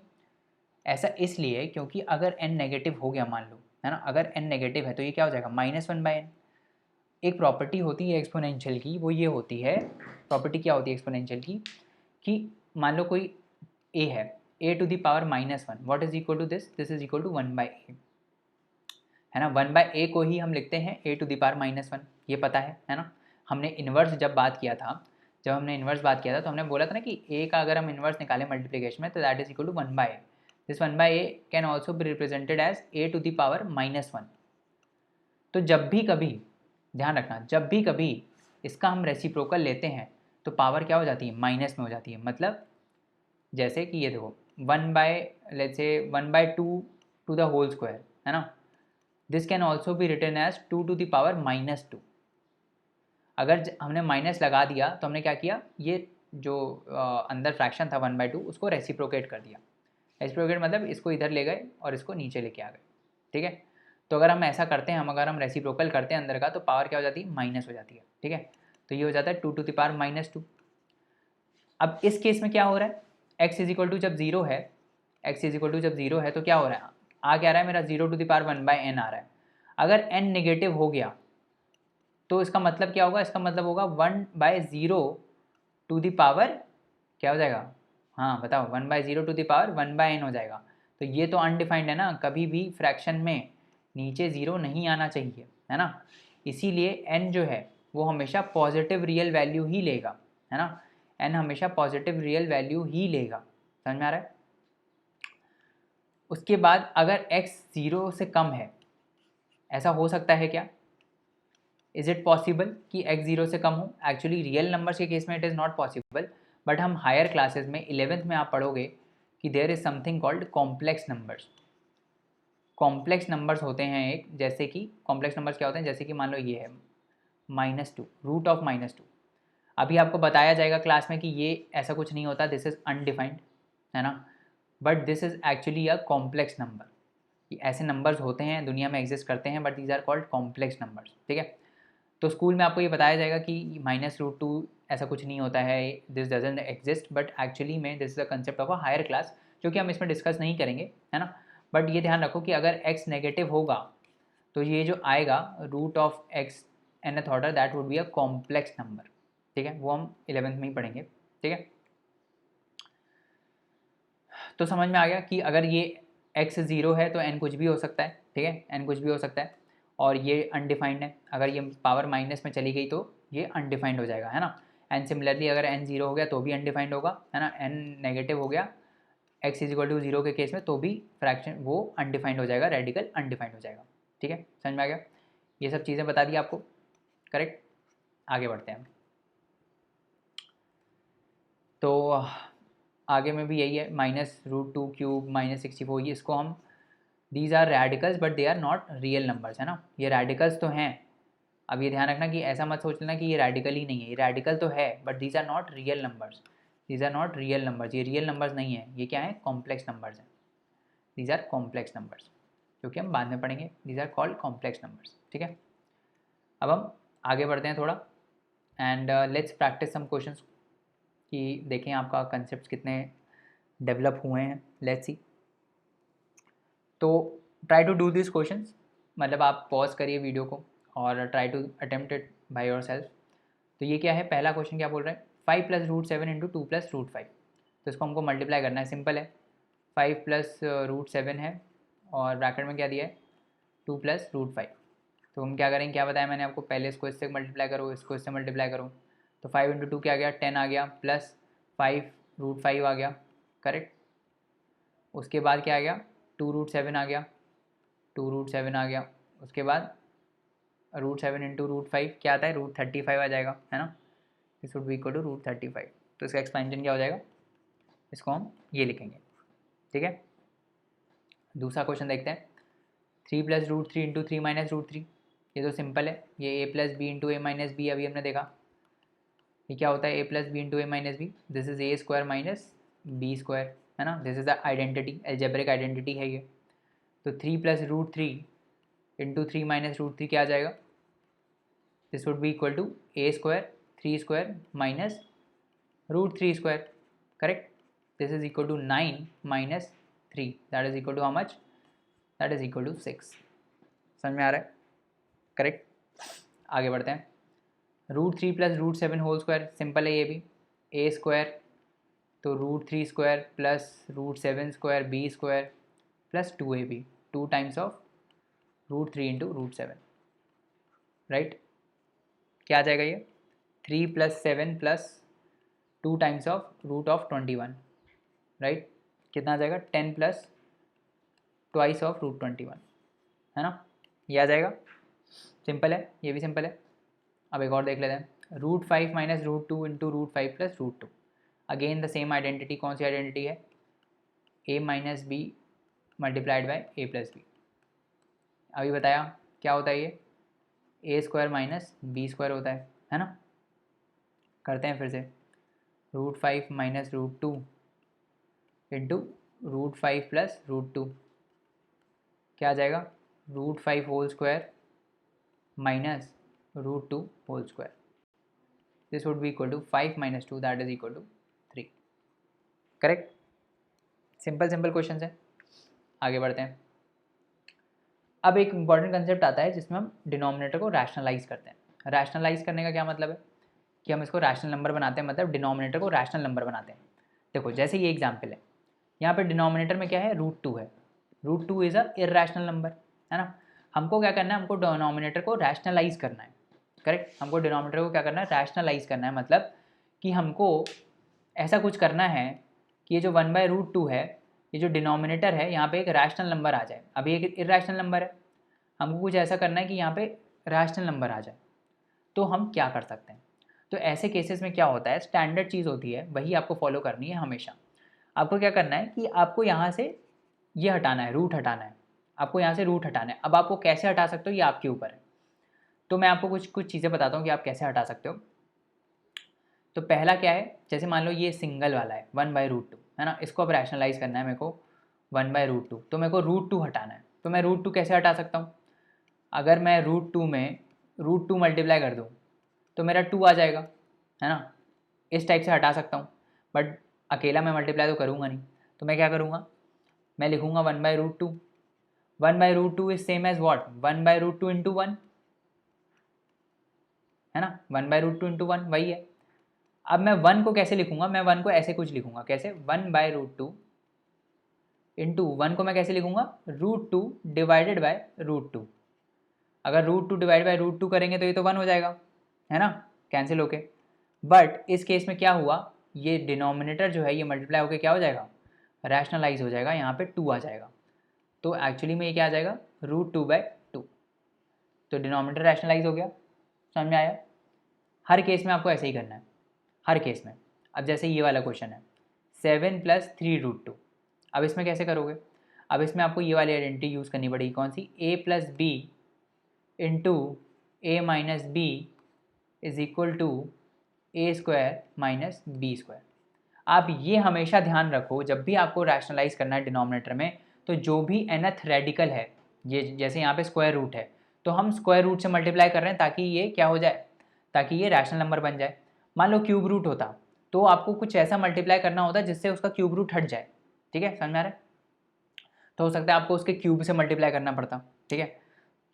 ऐसा इसलिए क्योंकि अगर n नेगेटिव हो गया मान लो, है ना, अगर n नेगेटिव है तो ये क्या हो जाएगा -1/n। एक प्रॉपर्टी होती है एक्सपोनेंशियल की, वो ये होती है, प्रॉपर्टी क्या होती है एक्सपोनेंशियल की, कि मान लो कोई a है, a to the power -1, what is equal to this is equal to 1/a, है ना, 1/a को ही हम लिखते हैं a टू द पावर -1, ये पता है ना। हमने इन्वर्स जब बात किया था, जब हमने इन्वर्स बात किया था तो हमने बोला था ना कि a का अगर हम इन्वर्स निकालें मल्टीप्लिकेशन में तो that is equal to 1/a, this 1/a can also be represented as a to the power -1। तो जब भी कभी ध्यान रखना, जब भी कभी इसका हम रेसिप्रोकल लेते हैं तो पावर क्या हो जाती है, माइनस में हो जाती है। मतलब जैसे कि ये देखो 1/2 टू द होल स्क्वायर, है ना, this can also be written as 2 to the power -2। अगर हमने माइनस लगा दिया तो हमने क्या किया, ये जो अंदर फ्रैक्शन था 1/2 उसको रेसिप्रोकेट कर दिया। रेसिप्रोकेट मतलब इसको इधर ले गए और इसको नीचे लेके आ गए, ठीक है। तो अगर हम ऐसा करते हैं, अगर हम रेसिप्रोकल करते हैं अंदर का, तो पावर क्या हो जाती है, माइनस हो जाती है, ठीक है। तो ये हो जाता है 2 टू द पावर -2। अब इस केस में क्या हो रहा है, x इज इक्वल टू जब 0 है, x इज इक्वल टू जब 0 है तो क्या हो रहा है, आ क्या रहा है मेरा 0 टू द पावर 1/n आ रहा है। अगर n नेगेटिव हो गया तो इसका मतलब क्या होगा, इसका मतलब होगा 1/0 टू द पावर क्या हो जाएगा, हाँ बताओ, 1/0 टू द पावर 1/n हो जाएगा। तो ये तो अनडिफाइंड है ना, कभी भी फ्रैक्शन में नीचे ज़ीरो नहीं आना चाहिए, है ना, इसीलिए n जो है वो हमेशा पॉजिटिव रियल वैल्यू ही लेगा, है ना, n हमेशा पॉजिटिव रियल वैल्यू ही लेगा, समझ में आ रहा है। उसके बाद अगर x 0 से कम है, ऐसा हो सकता है क्या, इज़ इट पॉसिबल कि x 0 से कम हो, एक्चुअली रियल नंबर्स के केस में it is not possible, but हम हायर क्लासेस में 11th में आप पढ़ोगे कि there is something called complex numbers. Complex numbers होते हैं एक, जैसे कि कॉम्प्लेक्स नंबर्स क्या होते हैं, जैसे कि मान लो ये है -2, रूट ऑफ -2। अभी आपको बताया जाएगा क्लास में कि ये ऐसा कुछ नहीं होता, दिस इज़ अनडिफाइंड, है ना, but this is actually a complex number. ऐसे नंबर्स होते हैं, दुनिया में एग्जिस्ट करते हैं, but these are called complex numbers, ठीक है। तो स्कूल में आपको ये बताया जाएगा कि -√2 ऐसा कुछ नहीं होता है, this doesn't exist, but actually में this is the concept of a higher class, जो कि हम इसमें डिस्कस नहीं करेंगे, है ना। बट ये ध्यान रखो कि अगर x नेगेटिव होगा तो ये जो आएगा root of x nth order, that would be a complex number, ठीक है, वो हम 11th में ही पढ़ेंगे, ठीक है। तो समझ में आ गया कि अगर ये x 0 है तो n कुछ भी हो सकता है, ठीक है, n कुछ भी हो सकता है, और ये अनडिफाइंड है, अगर ये पावर माइनस में चली गई तो ये अनडिफाइंड हो जाएगा, है ना। एन सिमिलरली अगर n 0 हो गया तो भी अनडिफाइंड होगा, है ना, n नेगेटिव हो गया x = 0 के केस में तो भी फ्रैक्शन वो अनडिफाइंड हो जाएगा, रेडिकल अनडिफाइंड हो जाएगा, ठीक है, समझ में आ गया। ये सब चीज़ें बता दी आपको, करेक्ट। आगे बढ़ते हैं, तो आगे में भी यही है, -√2 क्यूब -64, ये इसको हम, these are radicals but they are not real numbers, है ना, ये रेडिकल्स तो हैं। अब ये ध्यान रखना कि ऐसा मत सोच लेना कि ये रेडिकल ही नहीं है, ये रेडिकल तो है but these are not real numbers, these are not real numbers, ये रियल नंबर्स नहीं है, ये क्या है, कॉम्प्लेक्स नंबर्स हैं, दीज आर कॉम्प्लेक्स नंबर्स, क्योंकि हम बाद में पढ़ेंगे, these are called complex numbers, ठीक है। अब हम आगे बढ़ते हैं थोड़ा, and let's practice some questions, कि देखें आपका कंसेप्ट कितने डेवलप हुए हैं, लेट्स सी। तो try to do this questions, मतलब आप पॉज करिए वीडियो को और try to attempt it by yourself. तो ये क्या है, पहला क्वेश्चन क्या बोल रहे हैं, 5 + √7 × 2 + √5, तो इसको हमको मल्टीप्लाई करना है, सिंपल है, 5 + √7 है और ब्रैकेट में क्या दिया है 2 + √5। तो हम क्या करेंगे, क्या बताया मैंने आपको, पहले इसको इससे मल्टीप्लाई करो, इसको इससे मल्टीप्लाई करो, तो 5 × 2 क्या आ गया, 10 आ गया, प्लस 5 √5 आ गया, करेक्ट। उसके बाद क्या आ गया, 2 √7 आ गया, 2 √7 आ गया, उसके बाद √7 × √5 क्या आता है, √35 आ जाएगा, है ना, this would be equal to √35। तो इसका एक्सपेंशन क्या हो जाएगा, इसको हम ये लिखेंगे, ठीक है। दूसरा क्वेश्चन देखते हैं, 3 + √3 × 3 - √3, ये तो सिंपल है, ये a + b × a - b अभी हमने देखा, ये क्या होता है, a + b × a - b, this is a² - b², है ना, this is the identity, algebraic identity है ये। तो 3 + √3 × 3 - √3 क्या आ जाएगा, this would be equal to a² 3² minus √3², correct. This is equal to 9 - 3, that is equal to how much, that is equal to 6, समझ में आ रहा है, करेक्ट। आगे बढ़ते हैं, √3 + √7 होल स्क्वायर, सिंपल है ये भी, a², तो √3² plus √7² b² plus 2ab, 2 times of √3 × √7, right. क्या आ जाएगा ये, 3 + 7 प्लस 2 टाइम्स ऑफ √21, राइट, कितना आ जाएगा, 10 प्लस ट्वाइस ऑफ √21, है ना, ये आ जाएगा, सिंपल है, ये भी सिंपल है। अब एक और देख लेते हैं, √5 - √2 × √5 + √2, अगेन द सेम आइडेंटिटी, कौन सी आइडेंटिटी है, a - b multiplied by a + b, अभी बताया क्या होता है ये, a² - b² होता है ना। करते हैं फिर से, √5 - √2 इंटू √5 + √2, क्या आ जाएगा, √5 whole square minus √2 whole square, this would be equal to 5 - 2, that is equal to 3, correct. Simple simple question है, आगे बढ़ते हैं। अब एक इंपॉर्टेंट कंसेप्ट आता है जिसमें हम डिनोमिनेटर को रैशनलाइज करते हैं। रैशनलाइज करने का क्या मतलब है कि हम इसको रैशनल नंबर बनाते हैं, मतलब डिनोमिनेटर को रैशनल नंबर बनाते हैं। देखो जैसे ये एग्जाम्पल है, यहाँ पे डिनोमिनेटर में क्या है, √2 है। √2 इज़ अ इर्रेशनल नंबर, है ना। हमको क्या करना है, हमको डिनोमिनेटर को रैशनलाइज करना है। करेक्ट, हमको डिनोमिनेटर को क्या करना है, रैशनलाइज करना है। मतलब कि हमको ऐसा कुछ करना है कि ये जो 1/√2 है, ये जो डिनोमिनेटर है यहाँ पे एक रैशनल नंबर आ जाए। अभी एक इर्रेशनल नंबर है, हमको कुछ ऐसा करना है कि यहाँ पे रैशनल नंबर आ जाए। तो हम क्या कर सकते हैं, तो ऐसे केसेस में क्या होता है, स्टैंडर्ड चीज़ होती है वही आपको फॉलो करनी है हमेशा। आपको क्या करना है कि आपको यहाँ से ये हटाना है, रूट हटाना है। आपको यहाँ से रूट हटाना है। अब आपको कैसे हटा सकते हो ये आपके ऊपर है। तो मैं आपको कुछ कुछ चीज़ें बताता हूँ कि आप कैसे हटा सकते हो। तो पहला क्या है, जैसे मान लो ये सिंगल वाला है 1/√2, है ना। इसको अब रैशनलाइज करना है मेरे को 1/√2, तो मेरे को √2 हटाना है। तो मैं √2 कैसे हटा सकता हूँ, अगर मैं √2 में √2 मल्टीप्लाई कर दूँ तो मेरा 2 आ जाएगा, है ना। इस टाइप से हटा सकता हूँ, बट अकेला मैं मल्टीप्लाई तो करूँगा नहीं। तो मैं क्या करूँगा, मैं लिखूँगा 1/√2। 1/√2 is same as what, 1/√2 into 1, है ना। 1/√2 इंटू 1 वही है। अब मैं 1 को कैसे लिखूँगा, मैं 1 को ऐसे कुछ लिखूँगा, कैसे, 1/√2 इंटू 1 को मैं कैसे लिखूँगा, √2 डिवाइडेड बाय √2। अगर √2 डिवाइड बाय √2 करेंगे तो ये तो 1 हो जाएगा, है ना, कैंसिल होके। बट इस केस में क्या हुआ, ये डिनोमिनेटर जो है ये मल्टीप्लाई होके क्या हो जाएगा, रैशनलाइज हो जाएगा, यहाँ पे 2 आ जाएगा। तो एक्चुअली में ये क्या आ जाएगा, √2/2। तो डिनोमिनेटर रैशनलाइज हो गया, समझ में आया। हर केस में आपको ऐसे ही करना है, हर केस में। अब जैसे ये वाला क्वेश्चन है 7 + 3√2, अब इसमें कैसे करोगे, अब इसमें आपको ये वाली आइडेंटिटी यूज़ करनी पड़ेगी, कौन सी, a + b into a - b is equal to a² - b²। आप ये हमेशा ध्यान रखो जब भी आपको रैशनलाइज करना है डिनोमिनेटर में, तो जो भी nth रेडिकल है, ये जैसे यहाँ पे स्क्वायर रूट है, तो हम स्क्वायर रूट से मल्टीप्लाई कर रहे हैं ताकि ये क्या हो जाए, ताकि ये रैशनल नंबर बन जाए। मान लो क्यूब रूट होता तो आपको कुछ ऐसा मल्टीप्लाई करना होता जिससे उसका क्यूब रूट हट जाए, ठीक है, समझ में आ रहा है। तो हो सकता है आपको उसके क्यूब से मल्टीप्लाई करना पड़ता, ठीक है।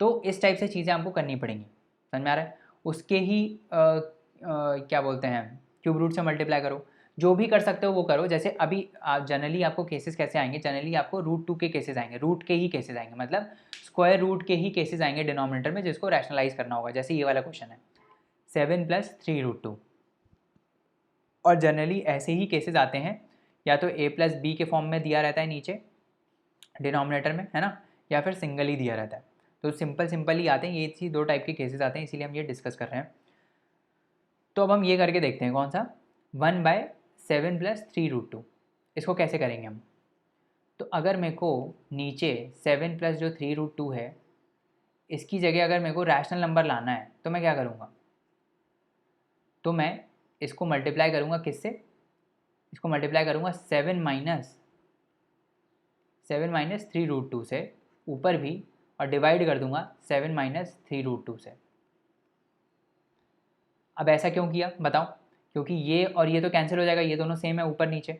तो इस टाइप से चीज़ें आपको करनी पड़ेंगी, समझ में आ रहा है। उसके ही क्या बोलते हैं, क्यूब रूट से मल्टीप्लाई करो, जो भी कर सकते हो वो करो। जैसे अभी जनरली आपको केसेस कैसे आएंगे, जनरली आपको √2 के केसेस आएंगे, रूट के ही केसेस आएंगे, मतलब स्क्वायर रूट के ही केसेस आएंगे डिनोमिनेटर में, जिसको रैशनलाइज करना होगा। जैसे ये वाला क्वेश्चन है 7 + 3√2, और जनरली ऐसे ही केसेस आते हैं, या तो a + b के फॉर्म में दिया रहता है नीचे डिनोमिनेटर में, है ना, या फिर सिंगल ही दिया रहता है। तो सिंपल ही आते हैं, ये चीज़ 2 टाइप के केसेस आते हैं, इसीलिए हम ये डिस्कस कर रहे हैं। तो अब हम ये करके देखते हैं, कौन सा, 1/7 + 3√2, इसको कैसे करेंगे हम। तो अगर मेरे को नीचे 7 + जो 3√2 है, इसकी जगह अगर मेरे को रैशनल नंबर लाना है तो मैं क्या करूँगा, तो मैं इसको मल्टीप्लाई करूँगा किससे, इसको मल्टीप्लाई करूँगा 7 - 3√2 से ऊपर भी, और डिवाइड कर दूंगा 7 - 3√2 से। अब ऐसा क्यों किया बताओ, क्योंकि ये और ये तो कैंसिल हो जाएगा, ये दोनों सेम है ऊपर नीचे।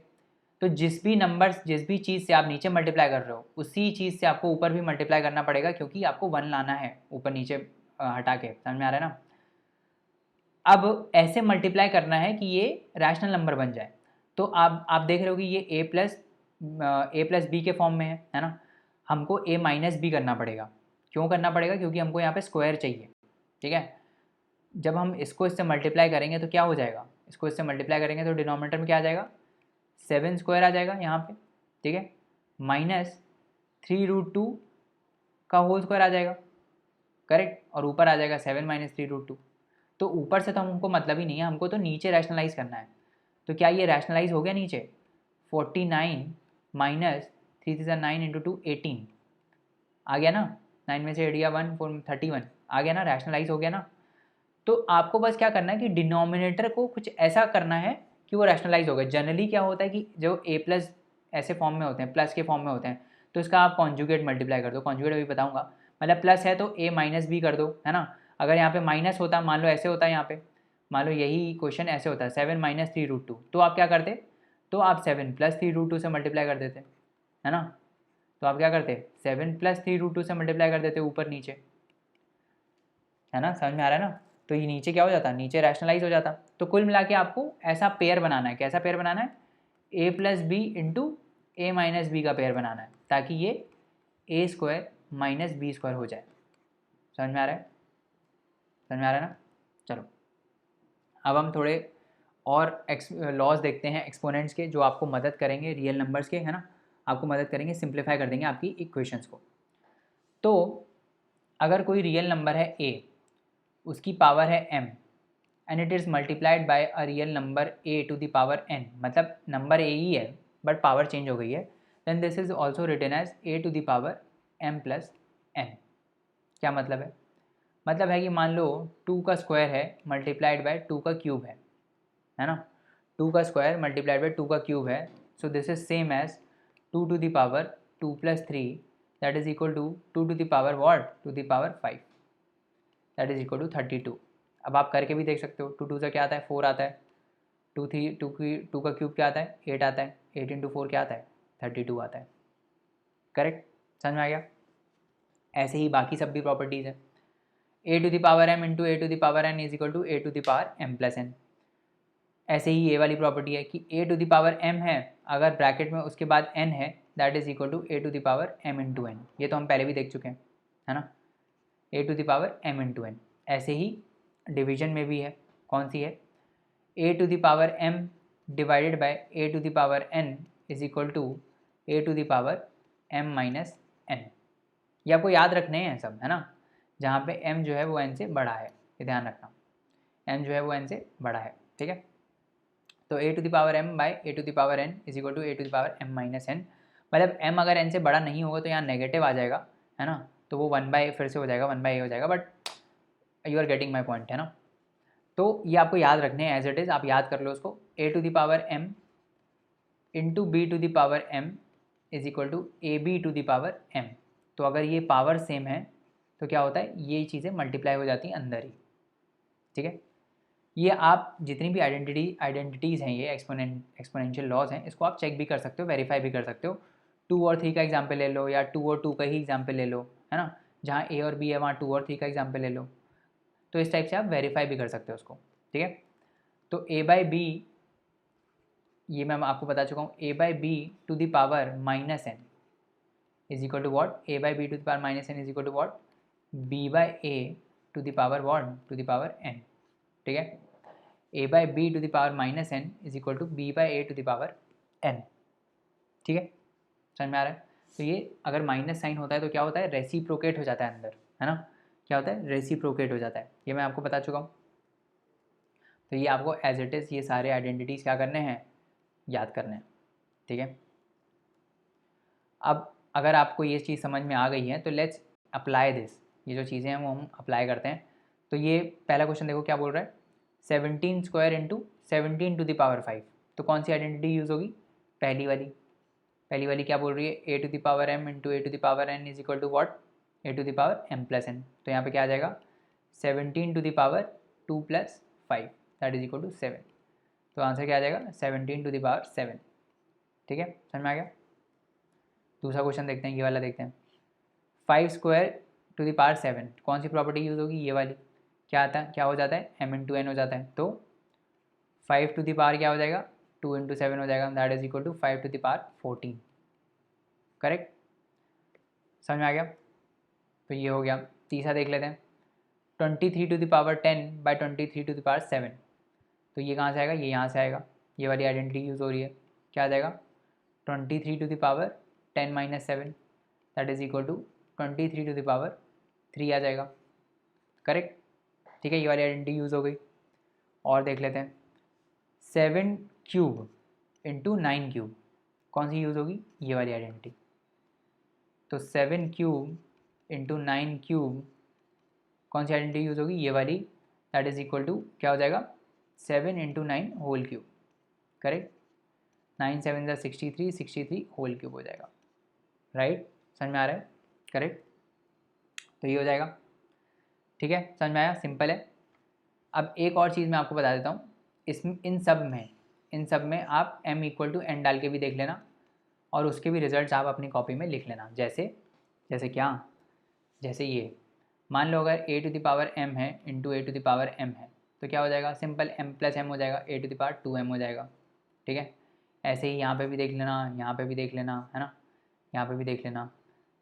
तो जिस भी नंबर, जिस भी चीज़ से आप नीचे मल्टीप्लाई कर रहे हो, उसी चीज़ से आपको ऊपर भी मल्टीप्लाई करना पड़ेगा, क्योंकि आपको 1 लाना है ऊपर नीचे हटा के, समझ में आ रहा है ना। अब ऐसे मल्टीप्लाई करना है कि ये रैशनल नंबर बन जाए। तो आप देख रहे हो कि ये a + b के फॉर्म में है ना। हमको a - b करना पड़ेगा। क्यों करना पड़ेगा, क्योंकि हमको यहाँ पे स्क्वायर चाहिए, ठीक है। जब हम इसको इससे मल्टीप्लाई करेंगे तो क्या हो जाएगा, इसको इससे मल्टीप्लाई करेंगे तो डिनोमिनेटर में क्या आ जाएगा, 7² आ जाएगा यहाँ पे, ठीक है, -3√2 का होल स्क्वायर आ जाएगा, करेक्ट, और ऊपर आ जाएगा 7 - 3√2। तो ऊपर से तो हमको मतलब ही नहीं है, हमको तो नीचे रैशनलाइज करना है। तो क्या ये रैशनलाइज हो गया नीचे, 49 - 3 × 9 × 2 18 आ गया ना, 9 में से 8 गया 1 4 31 आ गया ना, रैशनलाइज हो गया ना। तो आपको बस क्या करना है कि डिनोमिनेटर को कुछ ऐसा करना है कि वो रैशनलाइज हो गया। जनरली क्या होता है कि जो a+ ऐसे फॉर्म में होते हैं, प्लस के फॉर्म में होते हैं, तो इसका आप कॉन्जुगेट मल्टीप्लाई कर दो, कॉन्जुगेट अभी बताऊंगा। मतलब प्लस है तो a - b कर दो, है ना। अगर यहाँ पे माइनस होता, मान लो ऐसे होता है, यहाँ पे मान लो यही क्वेश्चन ऐसे होता है 7 - 3√2, तो आप क्या करते, तो आप 7 + 3√2 से मल्टीप्लाई कर देते, है ना। तो आप क्या करते, 7 + 3√2 से मल्टीप्लाई कर देते ऊपर नीचे, है ना, समझ में आ रहा है ना। तो ये नीचे क्या हो जाता, नीचे रैशनलाइज हो जाता। तो कुल मिला के आपको ऐसा पेयर बनाना है, कैसा पेयर बनाना है, a plus B into a minus B का पेयर बनाना है, ताकि ये ए स्क्वायर माइनस बी स्क्वायर हो जाए। समझ में आ रहा है, समझ में आ रहा है ना। चलो अब हम थोड़े और लॉज देखते हैं एक्सपोनेंट्स के, जो आपको मदद करेंगे रियल नंबर्स के, है ना, आपको मदद करेंगे, सिंप्लीफाई कर देंगे आपकी इक्वेशंस को। तो अगर कोई रियल नंबर है a, उसकी पावर है m and it is multiplied by a real number a to the power n, मतलब नंबर a ही है बट पावर चेंज हो गई है, then this is also written as a to the power m plus n। क्या मतलब है, मतलब है कि मान लो 2 का स्क्वायर है मल्टीप्लाइड बाय 2 का क्यूब है ना, 2 का स्क्वायर मल्टीप्लाइड बाय 2 का क्यूब है, so this is same as 2 to the power 2 plus 3 that is equal to 2 to the power what, to the power 5 that is equal to 32। अब आप करके भी देख सकते हो, 2 2 से क्या आता है 4 आता है, 2 का क्यूब क्या आता है 8 आता है, 8 इंटू 4 क्या आता है 32 आता है। करेक्ट, समझ में आ गया। ऐसे ही बाकी सब भी प्रॉपर्टीज़ है, a to the power m into a to the power n is equal to a to the power m plus n। ऐसे ही ये वाली प्रॉपर्टी है कि a to the power m है, अगर ब्रैकेट में उसके बाद n है, that is equal to a to the power m into n। ये तो हम पहले भी देख चुके हैं, है ना, a to the power m into n। ऐसे ही डिवीजन में भी है, कौन सी है, a to the power m divided by a to the power n is equal to a to the power m minus n। ये आपको याद रखने हैं सब, है ना, जहाँ पे m जो है वो n से बड़ा है, ये ध्यान रखना, m जो है वो n से बड़ा है, ठीक है। तो a to the power m by a to the power n is equal to a to the power m minus n, मतलब m अगर n से बड़ा नहीं होगा तो यहाँ नेगेटिव आ जाएगा, है ना, तो वो 1 बाई फिर से हो जाएगा, 1 बाई हो जाएगा, but you are getting my point, है ना। तो ये आपको याद रखने हैं एज इट इज़, आप याद कर लो उसको, a to the power m into b to the power m is equal to A b to the power m। तो अगर ये पावर सेम है तो क्या होता है, ये चीज़ें मल्टीप्लाई हो जाती हैं अंदर ही, ठीक है। ये आप जितनी भी आइडेंटिटीज़ हैं, ये एक्सपोनेंशियल लॉज हैं, इसको आप चेक भी कर सकते हो, वेरीफाई भी कर सकते हो। 2 और 3 का एग्जाम्पल ले लो, या 2 और 2 का ही एग्जाम्पल ले लो, है ना, जहाँ ए और बी है वहाँ 2 और 3 का एग्जाम्पल ले लो, तो इस टाइप से आप वेरीफाई भी कर सकते हो उसको, ठीक है। तो ए बाई बी, ये मैं आपको बता चुका हूँ, a by b to the power minus n is equal to what, a by b to the power minus n is equal to what, b by a to the power what, to the power n, ठीक है। a by b to the power minus n is equal to b by a to the power n, ठीक है, समझ में आ रहा है। तो ये अगर माइनस साइन होता है तो क्या होता है, रेसिप्रोकेट हो जाता है अंदर, है ना, क्या होता है, रेसिप्रोकेट हो जाता है, ये मैं आपको बता चुका हूँ। तो ये आपको एज इट इज़ ये सारे आइडेंटिटीज़ क्या करने हैं, याद करने हैं, ठीक है। अब अगर आपको ये चीज़ समझ में आ गई है तो लेट्स अप्लाई दिस, ये जो चीज़ें हैं वो हम अप्लाई करते हैं। तो ये पहला क्वेश्चन देखो क्या बोल रहा है, 17 square into 17 to the power 5, तो कौन सी आइडेंटिटी यूज़ होगी, पहली वाली क्या बोल रही है, a to the power m into a to the power n is equal to what, a to the power m plus n। तो यहाँ पे क्या आ जाएगा, 17 to the power 2 plus 5 that is equal to 7। तो आंसर क्या आ जाएगा, 17 टू द पावर 7, ठीक है, समझ में आ गया। दूसरा क्वेश्चन देखते हैं, ये वाला देखते हैं, 5 स्क्वायर टू द पावर 7, कौन सी प्रॉपर्टी यूज़ होगी, ये वाली, क्या आता है, क्या हो जाता है, m इंटू n हो जाता है, तो 5 टू द पावर क्या हो जाएगा, 2 इंटू 7 हो जाएगा, that is equal to 5 to the power 14, correct, समझ में आ गया। तो ये हो गया। तीसरा देख लेते हैं, 23 to the power 10 by 23 to the power 7, तो ये कहाँ से आएगा, ये यहाँ से आएगा, ये वाली आइडेंटिटी यूज़ हो रही है, क्या आ जाएगा, 23 to the power 10 minus 7 that is equal to 23 to the power 3 आ जाएगा, करेक्ट, ठीक है, ये वाली आइडेंटिटी यूज़ हो गई। और देख लेते हैं, 7 क्यूब इंटू 9 क्यूब, कौन सी यूज़ होगी, ये वाली आइडेंटिटी। तो 7 क्यूब इंटू 9 क्यूब, कौन सी आइडेंटिटी यूज़ होगी, ये वाली, दैट इज इक्वल टू क्या हो जाएगा, 7 इंटू 9 होल क्यूब, करेक्ट, 9 7 ज़ा 63, 63 होल क्यूब हो जाएगा, राइट, समझ में आ रहा है, करेक्ट। तो ये हो जाएगा, ठीक है, समझ में आया, सिंपल है। अब एक और चीज़ मैं आपको बता देता हूँ, इसमें इन सब में आप m इक्वल टू n डाल के भी देख लेना, और उसके भी रिजल्ट्स आप अपनी कॉपी में लिख लेना, जैसे क्या, जैसे ये मान लो अगर a to the power m है into a to the power m है तो क्या हो जाएगा, सिंपल m प्लस m हो जाएगा, a to the power 2m हो जाएगा। ठीक है, ऐसे ही यहाँ पे भी देख लेना, यहाँ पे भी देख लेना, है ना, यहाँ पे भी देख लेना।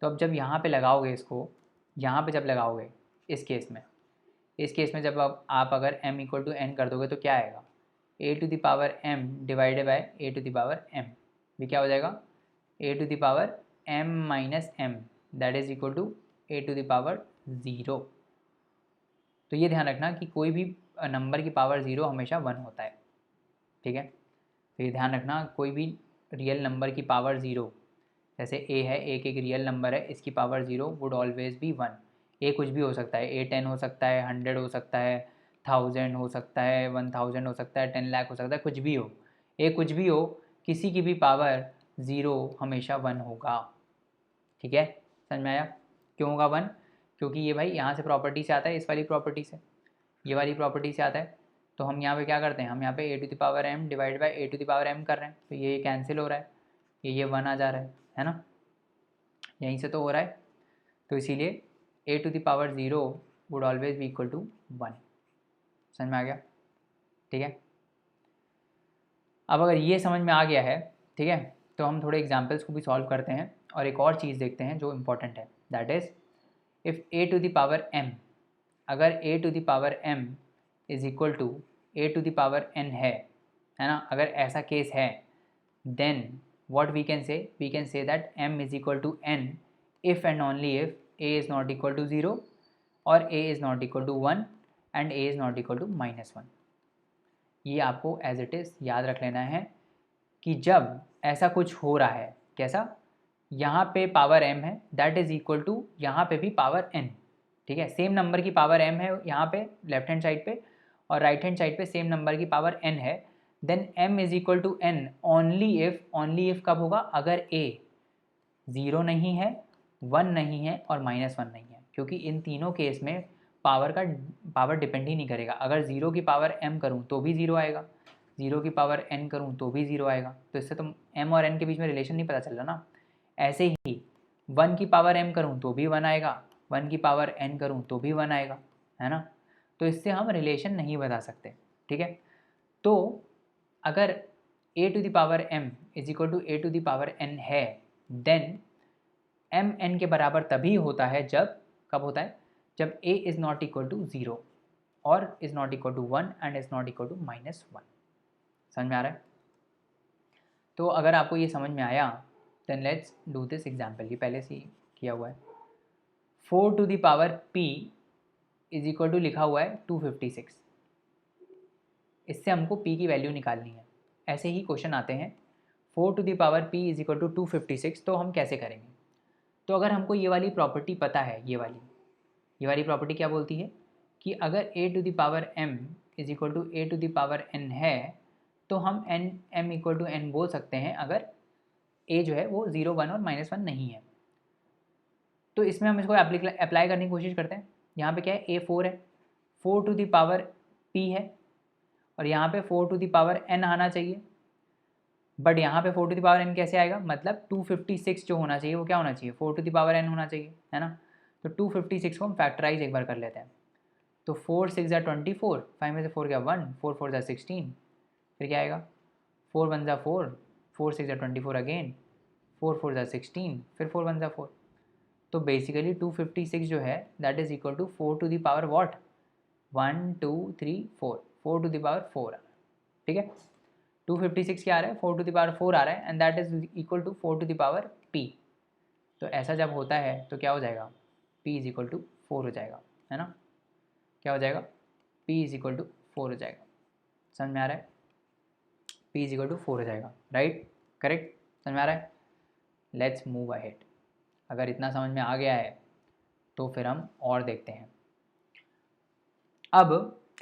तो अब जब यहाँ पे लगाओगे इसको, यहाँ पे जब लगाओगे इस केस में जब आप अगर m इक्वल टू n कर दोगे तो क्या आएगा, a to the power m divided by a to the power m भी क्या हो जाएगा, a to the power m minus m that is equal to a to the power 0। तो ये ध्यान रखना कि कोई भी नंबर की पावर 0 हमेशा 1 होता है। ठीक है, तो ये ध्यान रखना, कोई भी रियल नंबर की पावर 0, जैसे a है, एक रियल नंबर है, इसकी power 0 would always B 1। a कुछ भी हो सकता है, a 10 हो सकता है, 100 हो सकता है, 1000 हो सकता है, 1000 हो सकता है, 10 लाख हो सकता है, कुछ भी हो, a कुछ भी हो, किसी की भी पावर 0 हमेशा 1 होगा। ठीक है, समझ में आया क्यों होगा 1, क्योंकि ये भाई यहाँ से प्रॉपर्टी से आता है, इस वाली प्रॉपर्टी से, ये वाली प्रॉपर्टी से आता है। तो हम यहाँ पे क्या करते हैं, हम यहाँ पे a to the power m divide by a to the power m कर रहे हैं, तो ये कैंसिल हो रहा है, ये 1 आ जा रहा है ना, यहीं से तो हो रहा है। तो इसीलिए a to the power 0 would always be equal to 1। समझ में आ गया? ठीक है, अब अगर ये समझ में आ गया है, ठीक है, तो हम थोड़े एग्जाम्पल्स को भी सॉल्व करते हैं और एक और चीज़ देखते हैं जो इम्पोर्टेंट है, that is if a to the power m, अगर a to the power m is equal to a to the power n है ना, अगर ऐसा केस है, then what we can say, we can say that m is equal to n if and only if a is not equal to 0 और a is not equal to 1 and a is not equal to -1। ये आपको as it is याद रख लेना है कि जब ऐसा कुछ हो रहा है, कैसा, यहाँ पे पावर m है दैट इज़ इक्वल टू यहाँ पे भी पावर n। ठीक है, सेम नंबर की पावर m है यहाँ पे लेफ्ट हैंड साइड पे और राइट हैंड साइड पे सेम नंबर की पावर n है, then m is equal to n only if कब होगा, अगर a 0 नहीं है, 1 नहीं है और -1 नहीं है, क्योंकि इन तीनों केस में पावर डिपेंड ही नहीं करेगा। अगर 0 की पावर m करूँ तो भी 0 आएगा, 0 की पावर n करूँ तो भी 0 आएगा, तो इससे तो m और n के बीच में रिलेशन नहीं पता चल रहा ना। ऐसे ही 1 की पावर m करूँ तो भी 1 आएगा, 1 की पावर n करूँ तो भी 1 आएगा, है ना, तो इससे हम रिलेशन नहीं बता सकते। ठीक है, तो अगर a to the power m is equal to a to the power n है, देन m n के बराबर तभी होता है जब, कब होता है, जब a is not equal to 0 और is not equal to 1 and is not equal to -1। समझ में आ रहा है? तो अगर आपको ये समझ में आया, then let's do this example, ये पहले से ही किया हुआ है। 4 to the power p is equal to लिखा हुआ है 256, इससे हमको p की वैल्यू निकालनी है। ऐसे ही क्वेश्चन आते हैं, 4 to the power p is equal to 256, तो हम कैसे करेंगे? तो अगर हमको ये वाली प्रॉपर्टी पता है, ये वाली प्रॉपर्टी क्या बोलती है कि अगर a to the power m is equal to a to the power n है, तो हम m इक्वल टू n बोल सकते हैं अगर a जो है वो 0, 1 और -1 नहीं है। तो इसमें हम इसको अप्लाई करने की कोशिश करते हैं। यहाँ पे क्या है, a 4 है, 4 टू द पावर p है और यहाँ पे 4 टू द पावर n आना चाहिए, बट यहाँ पे 4 टू द पावर n कैसे आएगा, मतलब 256 जो होना चाहिए वो क्या होना चाहिए, 4 टू द पावर n होना चाहिए, है ना। तो 256 को हम फैक्टराइज एक बार कर लेते हैं। तो 4 6 ज़ा 24, 5 में से 4 क्या 1, 4 4 ज़ा 16, फिर क्या आएगा 4 1 ज़ा 4, 4 6 ज़ा 24 अगेन, 4 4 ज़ा 16, फिर 4 1 ज़ा 4। तो बेसिकली 256 जो है that is equal to 4 to the power what, 1 2 3 4, 4 to the power 4। ठीक है, 256 क्या आ रहा है, 4 टू द पावर 4 आ रहा है and that is equal to 4 to the power p। तो ऐसा जब होता है तो क्या हो जाएगा, p इज इक्वल टू 4 हो जाएगा, है ना, क्या हो जाएगा, p इज इक्वल टू 4 हो जाएगा। समझ में आ रहा है, p इज इक्वल टू 4 हो जाएगा, राइट, करेक्ट, समझ में आ रहा है। Let's move ahead. अगर इतना समझ में आ गया है तो फिर हम और देखते हैं। अब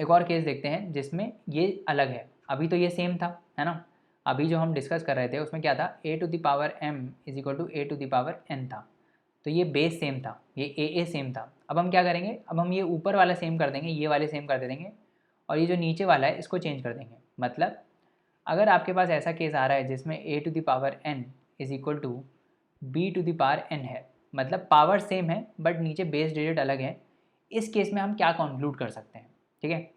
एक और केस देखते हैं जिसमें ये अलग है, अभी तो ये सेम था, है ना, अभी जो हम डिस्कस कर रहे थे उसमें क्या था, a to the power m is equal to a to the power n था, तो ये बेस सेम था, ये a सेम था। अब हम क्या करेंगे, अब हम ये ऊपर वाला सेम कर देंगे, ये वाले सेम कर देंगे और ये जो नीचे वाला है इसको चेंज कर देंगे। मतलब अगर आपके पास ऐसा केस आ रहा है जिसमें a to the power n is equal to b to the power n है, मतलब पावर सेम है बट नीचे बेस डिजिट अलग है, इस केस में हम क्या कंक्लूड कर सकते हैं, ठीक है।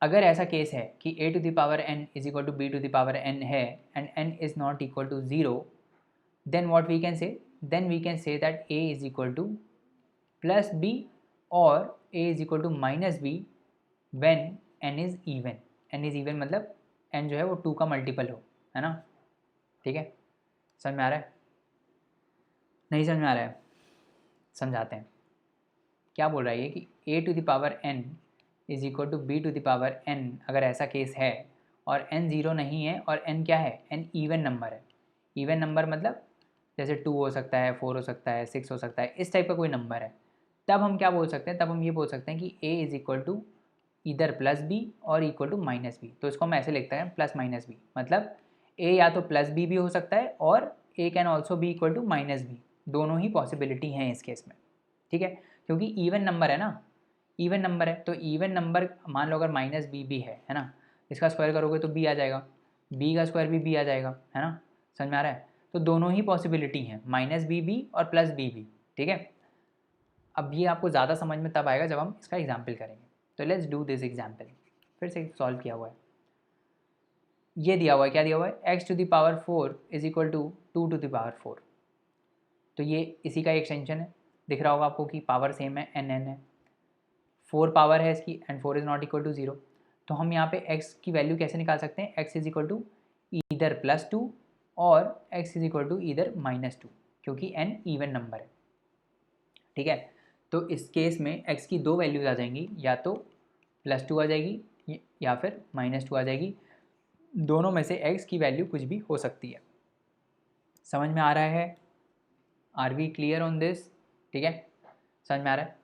अगर ऐसा केस है कि a to the power n is equal to b to the power n है and n is not equal to 0, then what we can say, then we can say that a is equal to plus b or a is equal to minus b when n is even. n is even मतलब n जो है वो 2 का multiple हो, है ना, ठीक है। समझ में आ रहा है, नहीं समझ में आ रहा है, समझाते हैं। क्या बोल रहा है ये कि a to the power n is equal to b to the power n, अगर ऐसा केस है और n 0 नहीं है और n क्या है, n इवन नंबर है। इवन नंबर मतलब जैसे 2 हो सकता है, 4 हो सकता है, 6 हो सकता है, इस टाइप का कोई नंबर है, तब हम क्या बोल सकते हैं, तब हम ये बोल सकते हैं कि a इज इक्वल टू इधर प्लस बी और इक्वल टू माइनस बी। तो इसको हम ऐसे लिखते हैं प्लस माइनस बी, मतलब a या तो प्लस बी भी हो सकता है और a can also be equal to minus b, दोनों ही पॉसिबिलिटी हैं इस केस में, ठीक है। क्योंकि इवन नंबर है ना, इवन नंबर है तो इवन नंबर मान लो अगर माइनस बी भी है ना, इसका स्क्वायर करोगे तो बी आ जाएगा, बी का स्क्वायर भी बी आ जाएगा, है ना, समझ में आ रहा है। तो दोनों ही पॉसिबिलिटी हैं, माइनस बी भी और प्लस बी भी, ठीक है। अब ये आपको ज़्यादा समझ में तब आएगा जब हम इसका एग्जाम्पल करेंगे। तो लेट्स डू दिस एग्जाम्पल, फिर से सॉल्व किया हुआ है। ये दिया हुआ है, क्या दिया हुआ है, x to the power 4 is equal to 2 to the power 4। तो ये इसी का एक्सटेंशन है, दिख रहा होगा आपको कि पावर सेम है, एन है, 4 पावर है इसकी and 4 is not equal to 0। तो हम यहाँ पे x की वैल्यू कैसे निकाल सकते हैं, x is equal to either +2 और x is equal to either -2, क्योंकि n इवन नंबर है, ठीक है। तो इस केस में x की दो वैल्यूज आ जाएंगी, या तो +2 आ जाएगी या फिर -2 आ जाएगी, दोनों में से x की वैल्यू कुछ भी हो सकती है। समझ में आ रहा है, are we clear on this, ठीक है, समझ में आ रहा है।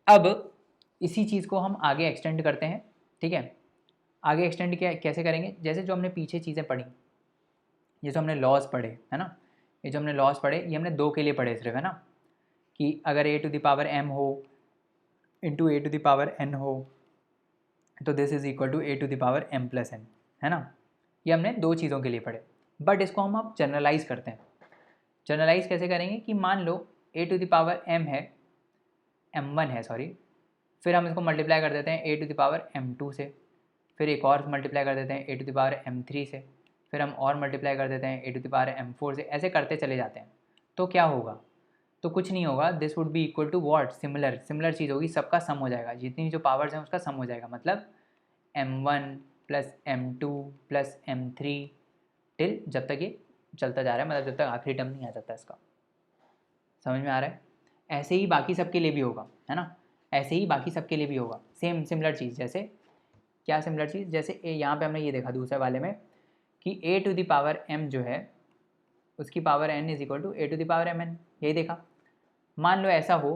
अब इसी चीज़ को हम आगे एक्सटेंड करते हैं, ठीक है। आगे एक्सटेंड क्या कैसे करेंगे, जैसे जो हमने पीछे चीज़ें पढ़ी, ये जो हमने लॉज पढ़े, है ना, ये जो हमने लॉज पढ़े ये हमने दो के लिए पढ़े सिर्फ, है ना, कि अगर a to the power m हो into a to the power n हो तो this is equal to a to the power m plus n, है ना। ये हमने दो चीज़ों के लिए पढ़े, बट इसको हम अब जनरलाइज करते हैं। जनरलाइज कैसे करेंगे कि मान लो a to the power m है, m1 है सॉरी, फिर हम इसको मल्टीप्लाई कर देते हैं a to the power m2 से, फिर एक और मल्टीप्लाई कर देते हैं a to the power m3 से, फिर हम और मल्टीप्लाई कर देते हैं a to the power m4 से, ऐसे करते चले जाते हैं। तो क्या होगा, तो कुछ नहीं होगा, this would be equal to what, similar, similar चीज़ होगी, सबका सम हो जाएगा, जितनी जो पावर्स हैं उसका सम हो जाएगा, मतलब m1 plus m2 plus m3 till जब तक ये चलता जा रहा है, मतलब जब तक आखिरी टर्म नहीं आ जाता इसका। समझ में आ रहा है। ऐसे ही बाकी सबके लिए भी होगा, है ना, ऐसे ही बाकी सबके लिए भी होगा, सेम सिमिलर चीज़। जैसे क्या सिमिलर चीज़, जैसे यहाँ पे हमने ये देखा दूसरे वाले में कि a to the power m जो है उसकी power n is equal to a to the power mn, यही देखा। मान लो ऐसा हो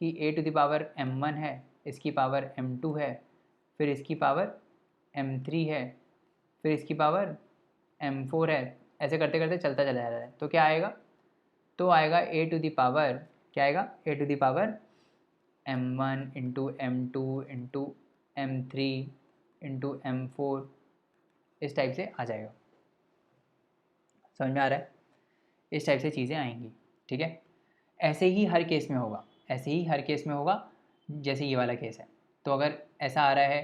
कि a to the power m1 है, इसकी पावर m2 है, फिर इसकी पावर m3 है, फिर इसकी पावर m4 है, ऐसे करते करते चलता चला जा रहा है। तो क्या आएगा, तो आएगा a टू द पावर, क्या आएगा, a to the power m1 into m2 into m3 into m4, इस टाइप से आ जाएगा। समझ में आ रहा है, इस टाइप से चीज़ें आएंगी, ठीक है। ऐसे ही हर केस में होगा, ऐसे ही हर केस में होगा, जैसे ये वाला केस है। तो अगर ऐसा आ रहा है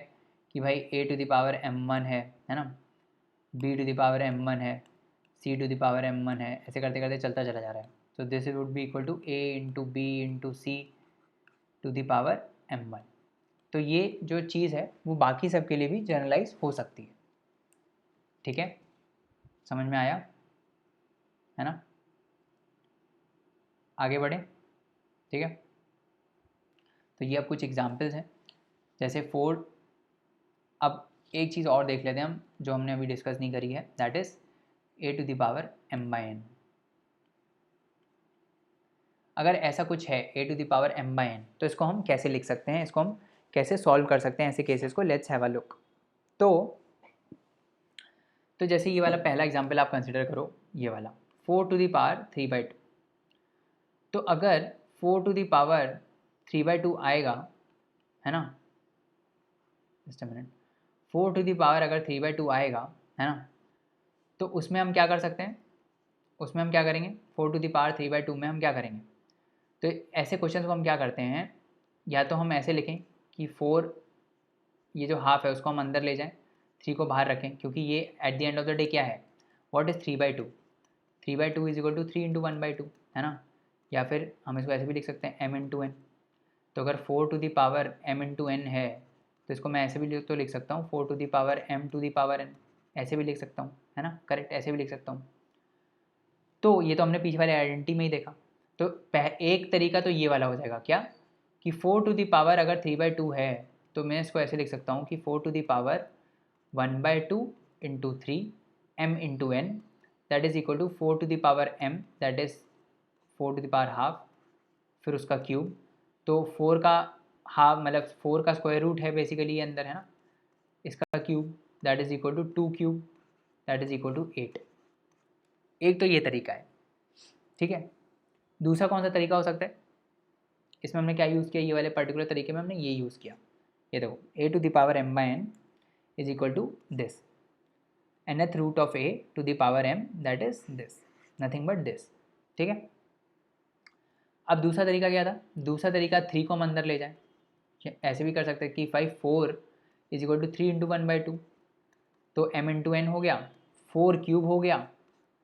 कि भाई a to the power m1 है ना, b to the power m1 है, c to the power m1 है, ऐसे करते करते चलता चला जा रहा है। तो this would be equal to a into b into c to the power m1। तो ये जो चीज़ है वो बाकी सब के लिए भी जनरलाइज हो सकती है, ठीक है, समझ में आया, है ना। आगे बढ़े, ठीक है। तो ये अब कुछ एग्जांपल्स हैं, जैसे 4। अब एक चीज़ और देख लेते हैं हम जो हमने अभी डिस्कस नहीं करी है, that is a to the power m/n। अगर ऐसा कुछ है a to the power m/n, तो इसको हम कैसे लिख सकते हैं, इसको हम कैसे सॉल्व कर सकते हैं ऐसे केसेस को, लेट्स हैव अ लुक। तो जैसे ये वाला पहला एग्जांपल आप कंसिडर करो, ये वाला 4 टू द पावर 3/2। तो अगर 4 टू द पावर 3/2 आएगा, है ना, just a minute, 4 to the power अगर 3/2 आएगा, है ना, तो उसमें हम क्या कर सकते हैं, उसमें हम क्या करेंगे, 4 टू द पावर 3/2 में हम क्या करेंगे, तो ऐसे क्वेश्चन को हम क्या करते हैं, या तो हम ऐसे लिखें कि 4, ये जो हाफ है उसको हम अंदर ले जाएं, 3 को बाहर रखें, क्योंकि ये at the end of the day क्या है, what is 3/2, 3/2 is equal to 3 into 1/2, है ना। या फिर हम इसको ऐसे भी लिख सकते हैं m इंटू एन। तो अगर 4 to the power m into n है तो इसको मैं ऐसे भी तो लिख सकता हूँ 4 to the power m to the power n, ऐसे भी लिख सकता हूँ, है ना, करेक्ट, ऐसे भी लिख सकता हूँ। तो ये तो हमने पीछे वाले आइडेंटिटी में ही देखा। तो एक तरीका तो ये वाला हो जाएगा क्या, कि 4 टू द पावर अगर 3/2 है तो मैं इसको ऐसे लिख सकता हूँ कि 4 to the power 1/2 into 3 m into n, that is equal to 4 to the power m, that is 4 to the power half, फिर उसका क्यूब। तो 4 का हाफ मतलब 4 का स्क्वायर रूट है बेसिकली ये अंदर, है ना, इसका cube that is equal to 2 cube, that is equal to 8। एक तो ये तरीका है, ठीक है। दूसरा कौन सा तरीका हो सकता है, इसमें हमने क्या यूज़ किया, ये वाले पर्टिकुलर तरीके में हमने ये यूज़ किया, ये देखो a to the power m by n is equal to this, nth root of a to the power m that is this, nothing but this, ठीक है। अब दूसरा तरीका क्या था, दूसरा तरीका 3 को हम अंदर ले जाएं, ऐसे भी कर सकते हैं कि 4 इज इक्वल टू 3 इंटू 1/2, तो m इंटू एन हो गया, 4 क्यूब हो गया,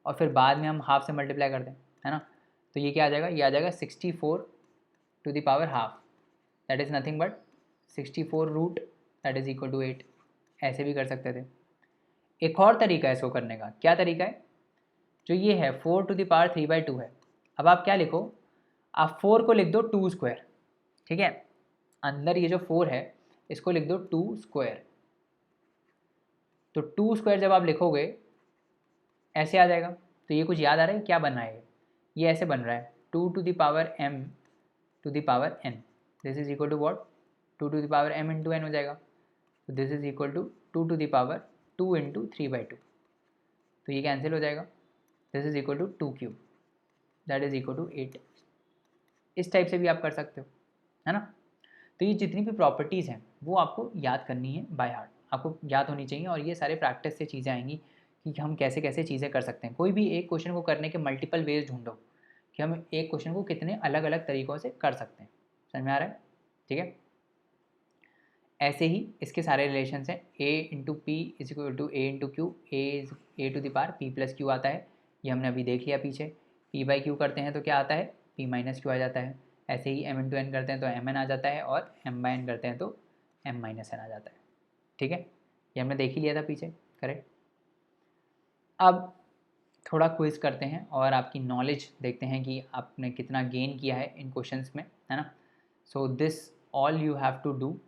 और फिर बाद में हम हाफ से मल्टीप्लाई कर दें, है ना। तो ये क्या आ जाएगा, ये आ जाएगा 64 to the power half, that is nothing but 64 root, that is equal to 8। ऐसे भी कर सकते थे। एक और तरीका है इसको करने का, क्या तरीका है, जो ये है 4 टू द पावर 3/2 है। अब आप क्या लिखो, आप 4 को लिख दो 2 स्क्वायर, ठीक है, अंदर ये जो 4 है इसको लिख दो 2 स्क्वायर। तो 2 स्क्वायर जब आप लिखोगे ऐसे आ जाएगा। तो ये कुछ याद आ रहा है क्या बन रहा है, ये ऐसे बन रहा है 2 to the power m to the power n, this is equal to what, 2 to the power m into n हो जाएगा। तो this is equal to 2 to the power 2 into 3/2, तो ये कैंसिल हो जाएगा, this is equal to 2 cube, that is equal to 8। इस type से भी आप कर सकते हो, है ना। तो ये जितनी भी प्रॉपर्टीज़ हैं वो आपको याद करनी है बाय हार्ट, आपको याद होनी चाहिए, और ये सारे प्रैक्टिस से चीज़ें आएंगी कि हम कैसे कैसे चीज़ें कर सकते हैं। कोई भी एक क्वेश्चन को करने के मल्टीपल वेज ढूंढो कि हम एक क्वेश्चन को कितने अलग अलग तरीक़ों से कर सकते हैं, समझ में आ रहा है, ठीक है। ऐसे ही इसके सारे रिलेशन हैं, a into p is equal to a into q, a to the power p plus q आता है, ये हमने अभी देख लिया पीछे। p बाई क्यू करते हैं तो क्या आता है, p माइनस क्यू आ जाता है। ऐसे ही m इंटू एन करते हैं तो एम एन आ जाता है, और m बाई एन करते हैं तो m माइनस एन आ जाता है, ठीक है। ये हमने देख ही लिया था पीछे, करेक्ट। अब थोड़ा क्विज करते हैं और आपकी नॉलेज देखते हैं कि आपने कितना गेन किया है इन क्वेश्चंस में, है ना। So this all you have to do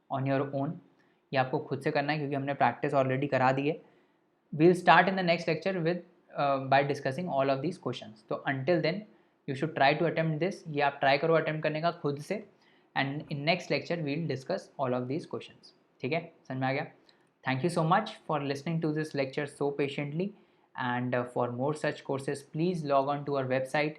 on your own, ये आपको खुद से करना है क्योंकि हमने प्रैक्टिस ऑलरेडी करा दी है। We'll start in the next lecture with by discussing all of these questions. तो until then you should try to attempt this, ये आप ट्राई करो अटेम्प्ट करने का खुद से, and in next lecture we'll discuss all of these questions, ठीक है, समझ में आ गया। Thank you so much for listening to this lecture so patiently, and for more such courses please log on to our website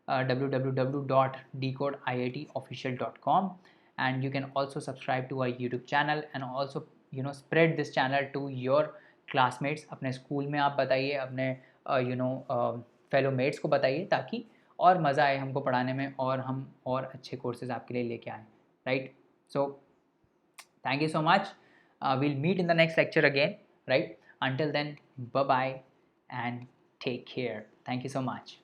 www.decodeiitofficial.com, and you can also subscribe to our YouTube channel, and also spread this channel to your classmates। अपने school में आप बताइए, अपने fellow mats को बताइए, ताकि और मज़ा आए हमको पढ़ाने में, और हम और अच्छे कोर्सेज आपके लिए लेके आएँ, right. So thank you so much, we'll meet in the next lecture again, right? Until then, bye bye and take care. Thank you so much.